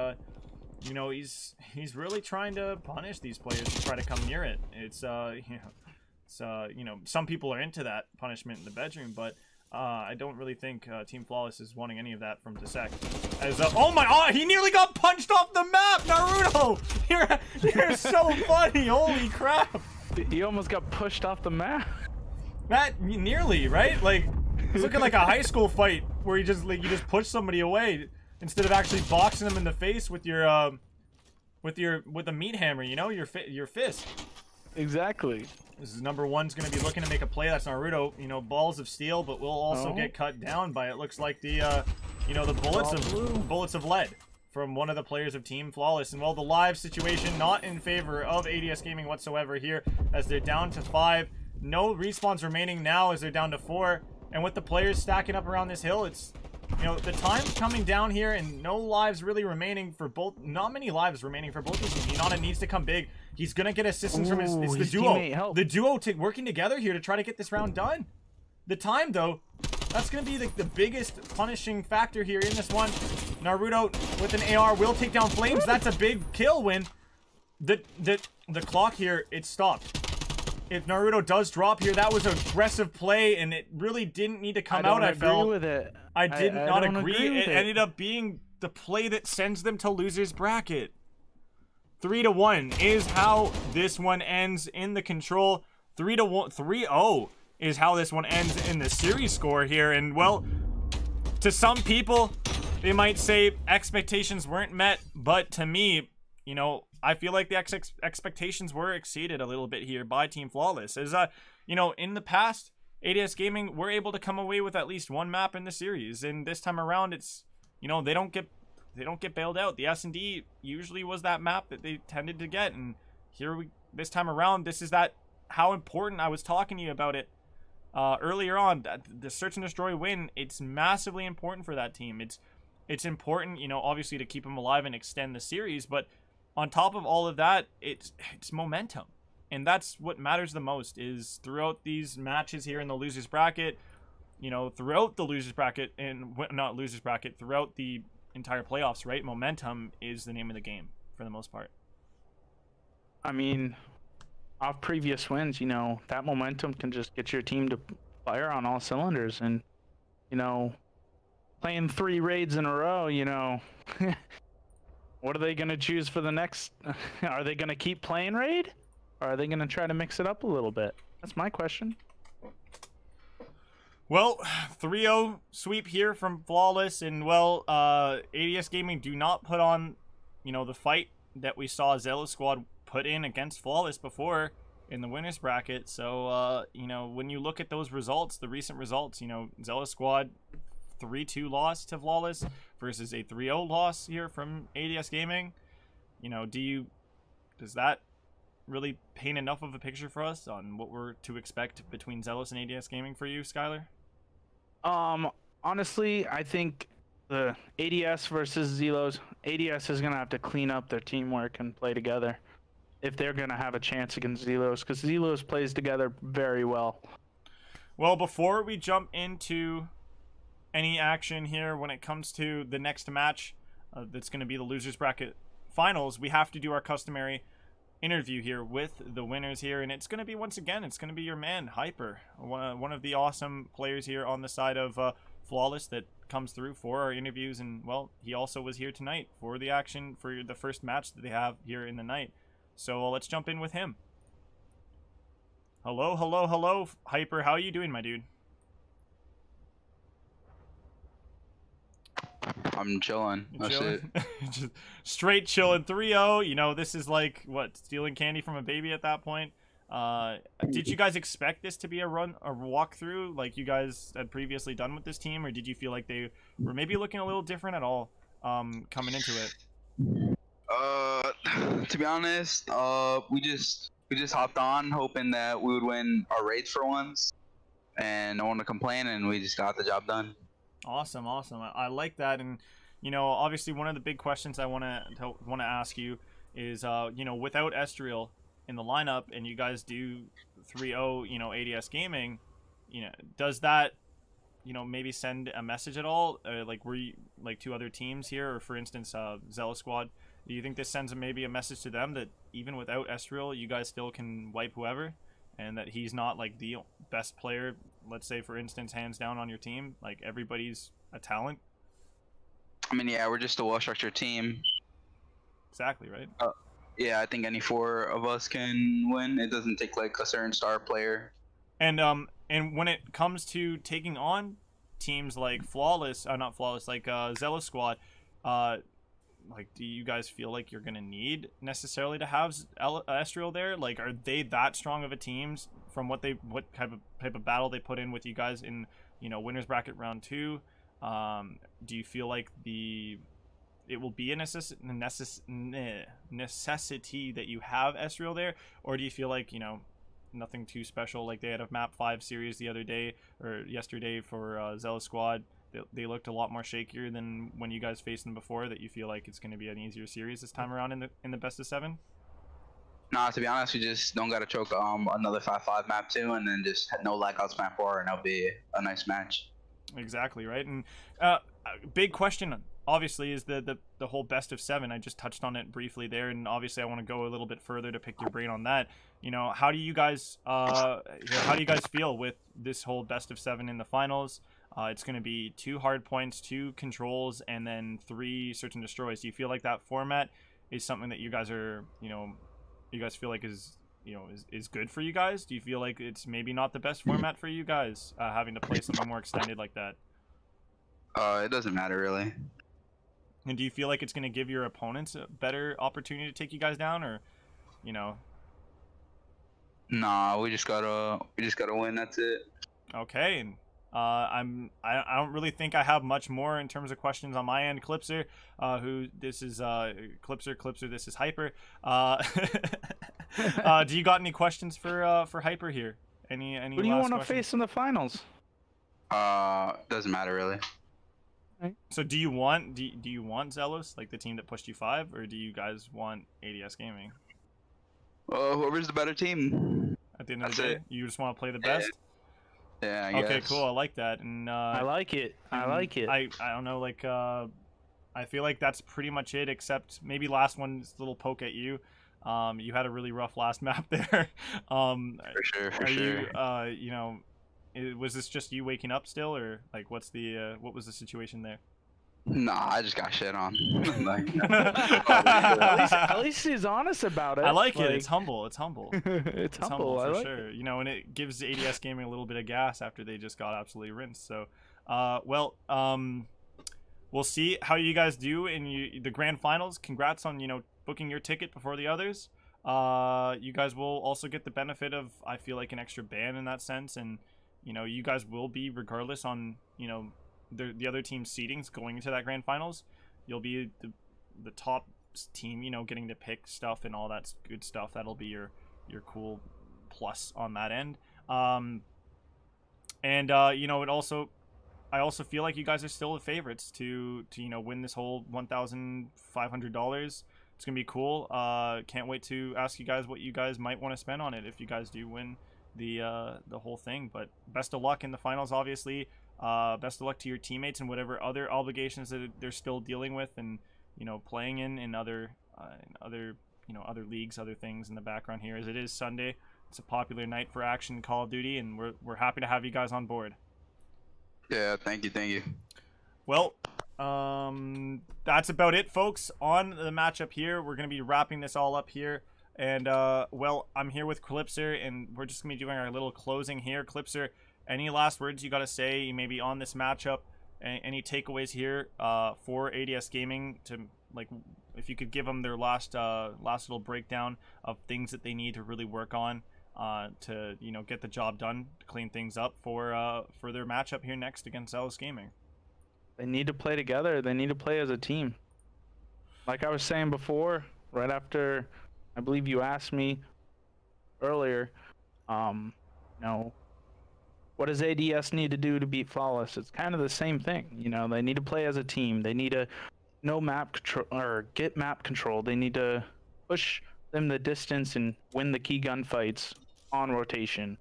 you know, he's really trying to punish these players to try to come near it. It's you know, some people are into that punishment in the bedroom, but I don't really think Team Flawless is wanting any of that from Dissect. As oh my, oh, he nearly got punched off the map, Naruto! You're so funny, holy crap! He almost got pushed off the map. That nearly, right? Like, it's looking like a high school fight where you just push somebody away instead of actually boxing them in the face with your with a meat hammer, you know, your fist. Exactly. This is number 1's going to be looking to make a play. That's Naruto, you know, balls of steel, but will also get cut down by, it looks like, the, you know, the bullets of lead from one of the players of Team Flawless. And, well, the live situation not in favor of ADS Gaming whatsoever here, as they're down to 5. No respawns remaining now as they're down to 4. And with the players stacking up around this hill, it's, you know, the time's coming down here, and no lives really remaining for both. Not many lives remaining for both these teams. Hinata needs to come big. He's gonna get assistance from his the duo. The duo working together here to try to get this round done. The time, though, that's gonna be the biggest punishing factor here in this one. Naruto with an AR will take down Flames. That's a big kill win. The clock here, it stopped. If Naruto does drop here, that was an aggressive play, and it really didn't need to come out, I felt. With it. I did not agree. It ended up being the play that sends them to loser's bracket. 3-1 is how this one ends in the control. 3-0 is how this one ends in the series score here. And, well, to some people, they might say expectations weren't met. But to me, you know, I feel like the expectations were exceeded a little bit here by Team Flawless. As, you know, in the past, ADS Gaming were able to come away with at least 1 map in the series. And this time around, it's, you know, they don't get bailed out. The S&D usually was that map that they tended to get. And this time around, this is that how important I was talking to you about it earlier on. That the search and destroy win, it's massively important for that team. It's important, you know, obviously to keep them alive and extend the series, but on top of all of that, it's momentum. And that's what matters the most, is throughout these matches here in the losers bracket, you know, throughout the losers bracket, and not losers bracket, throughout the entire playoffs, right? Momentum is the name of the game for the most part. I mean, off previous wins, you know, that momentum can just get your team to fire on all cylinders. And, you know, playing 3 raids in a row, you know, what are they going to choose for the next? Are they going to keep playing raid? Or are they going to try to mix it up a little bit? That's my question. Well, 3-0 sweep here from Flawless, and well, ADS Gaming do not put on, you know, the fight that we saw Zealous Squad put in against Flawless before in the winners bracket. So, you know, when you look at those results, the recent results, you know, Zealous Squad 3-2 loss to Flawless versus a 3-0 loss here from ADS Gaming. You know, does that really paint enough of a picture for us on what we're to expect between Zealous and ADS Gaming for you, Skylar? Honestly, I think the ADS versus Zelos, ADS is gonna have to clean up their teamwork and play together if they're gonna have a chance against Zelos, because Zelos plays together very well. Well, before we jump into any action here when it comes to the next match, that's going to be the losers bracket finals, we have to do our customary interview here with the winners here, and it's going to be, once again, it's going to be your man Hyper, one of the awesome players here on the side of Flawless that comes through for our interviews. And well, he also was here tonight for the action for the first match that they have here in the night. So let's jump in with him. Hello Hyper, how are you doing, my dude? I'm chilling. That's it. Just straight chilling. 3-0. You know, this is like, what, stealing candy from a baby at that point. Did you guys expect this to be a walkthrough like you guys had previously done with this team, or did you feel like they were maybe looking a little different at all coming into it? To be honest, we just hopped on hoping that we would win our raids for once, and no one to complain, and we just got the job done. Awesome. I like that. And you know, obviously one of the big questions I want to ask you is, you know, without Estriel in the lineup and you guys do 3-0, you know, ADS Gaming, you know, does that, you know, maybe send a message at all? Like, were you like to other teams here, or for instance, Zealous Squad? Do you think this sends maybe a message to them that even without Estriel, you guys still can wipe whoever, and that he's not like the best player, let's say for instance, hands down on your team? Like, everybody's a talent. I mean, yeah, we're just a well-structured team. Exactly, right? Yeah, I think any 4 of us can win. It doesn't take like a certain star player. And when it comes to taking on teams like Flawless, not Flawless, like Zealous Squad, like, do you guys feel like you're gonna need necessarily to have Estriel there? Like, are they that strong of a team from what type of battle they put in with you guys in, you know, winners bracket round 2? Do you feel like it will be a necessity that you have Estriel there, or do you feel like, you know, nothing too special? Like, they had a map 5 series the other day or yesterday for Zealous Squad. They looked a lot more shakier than when you guys faced them before. That you feel like it's going to be an easier series this time around in the best of 7? Nah, to be honest, we just don't gotta choke another 5-5 map 2, and then just no lackouts map 4, and that'll be a nice match. Exactly, right. And big question obviously is the whole best of 7. I just touched on it briefly there, and obviously I want to go a little bit further to pick your brain on that. You know, how do you guys feel with this whole best of 7 in the finals? It's going to be 2 hard points, 2 controls, and then 3 search and destroys. Do you feel like that format is something that you guys are, you know, you guys feel like is, you know, is good for you guys? Do you feel like it's maybe not the best format for you guys, having to play something more extended like that? It doesn't matter really. And do you feel like it's going to give your opponents a better opportunity to take you guys down, or, you know? Nah, we just gotta win. That's it. Okay. And I don't really think I have much more in terms of questions on my end. Clipser, this is Clipser, this is Hyper. Do you got any questions for Hyper here? Any Who do you last want to questions? face in the finals? Doesn't matter really. So do you want Zelos, like the team that pushed you 5, or do you guys want ADS Gaming? Whoever's the better team. At the end of That's the day, it. you just want to play the best. Yeah, I Okay, guess. cool. I like that. And I like it. I like it. I don't know, like I feel like that's pretty much it, except maybe last one's a little poke at you. You had a really rough last map there. For sure, for Are sure. you you know, was this just you waking up still, or like what was the situation there? Nah, I just got shit on. Like, At least he's honest about it. I like it. It's humble. It's humble. It's humble. I for like sure. You know, and it gives ADS Gaming a little bit of gas after they just got absolutely rinsed. So, well, we'll see how you guys do in the grand finals. Congrats on booking your ticket before the others. You guys will also get the benefit of, I feel like, an extra ban in that sense, and you guys will be, regardless on the other team's seedings going into that grand finals, you'll be the top team, getting to pick stuff and all that good stuff. That'll be your cool plus on that end. And it also, I also feel like you guys are still the favorites to win this whole $1,500. It's gonna be cool. Can't wait to ask you guys what you guys might want to spend on it if you guys do win the whole thing. But best of luck in the finals, obviously. Best of luck to your teammates and whatever other obligations that they're still dealing with, and playing in other other leagues, other things in the background here, as it is Sunday. It's a popular night for action in Call of Duty, and we're happy to have you guys on board. yeah, thank you. Well, that's about it, folks, on the matchup here. We're going to be wrapping this all up here. And, well, I'm here with Clipser, and we're just going to be doing our little closing here. Clipser, any last words you got to say maybe on this matchup? Any takeaways here for ADS Gaming, to, like, if you could give them their last little breakdown of things that they need to really work on to, get the job done, to clean things up for their matchup here next against Zealous Gaming. They need to play together. They need to play as a team. Like I was saying before, right after, I believe you asked me earlier, what does ADS need to do to beat Flawless? It's kind of the same thing. They need to play as a team. They need to know map control, or get map control. They need to push them the distance and win the key gunfights on rotation.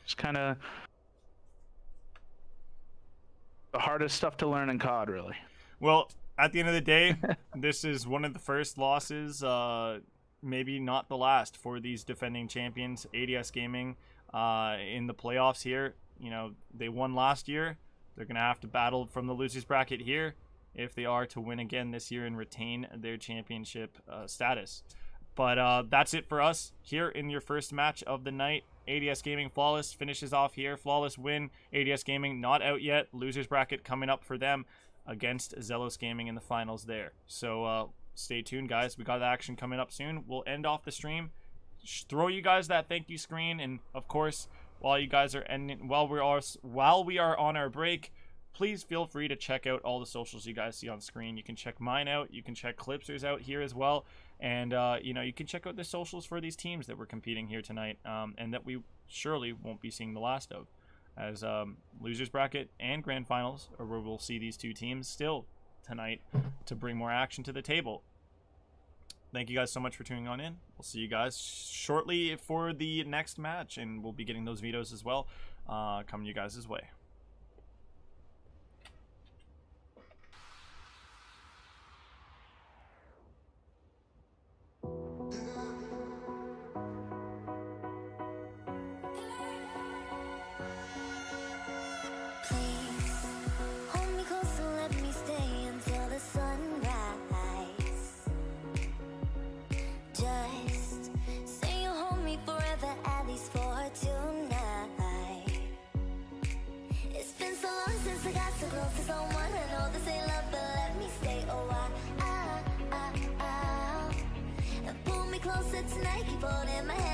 Just kind of the hardest stuff to learn in COD, really. Well, at the end of the day, this is one of the first losses, maybe not the last, for these defending champions, ADS Gaming, in the playoffs here. They won last year. They're going to have to battle from the losers bracket here if they are to win again this year and retain their championship status. But that's it for us here in your first match of the night. ADS Gaming Flawless finishes off here. Flawless win. ADS Gaming not out yet. Losers bracket coming up for them against Zealous Gaming in the finals there. So stay tuned, guys. We got action coming up soon. We'll end off the stream, throw you guys that thank you screen, and of course, while you guys are ending, while we are on our break, please feel free to check out all the socials you guys see on screen. You can check mine out. You can check Clipser's out here as well. And, you can check out the socials for these teams that we're competing here tonight, and that we surely won't be seeing the last of, as losers bracket and grand finals, or where we'll see these two teams still tonight to bring more action to the table. Thank you guys so much for tuning on in. We'll see you guys shortly for the next match, and we'll be getting those videos as well coming you guys' way. Hold me close and let me stay until the sunrise. Just say you'll hold me forever, at least for tonight. It's been so long since I got so close to someone. I know this ain't love, but let me stay a while. And pull me closer tonight, keep holding my hand.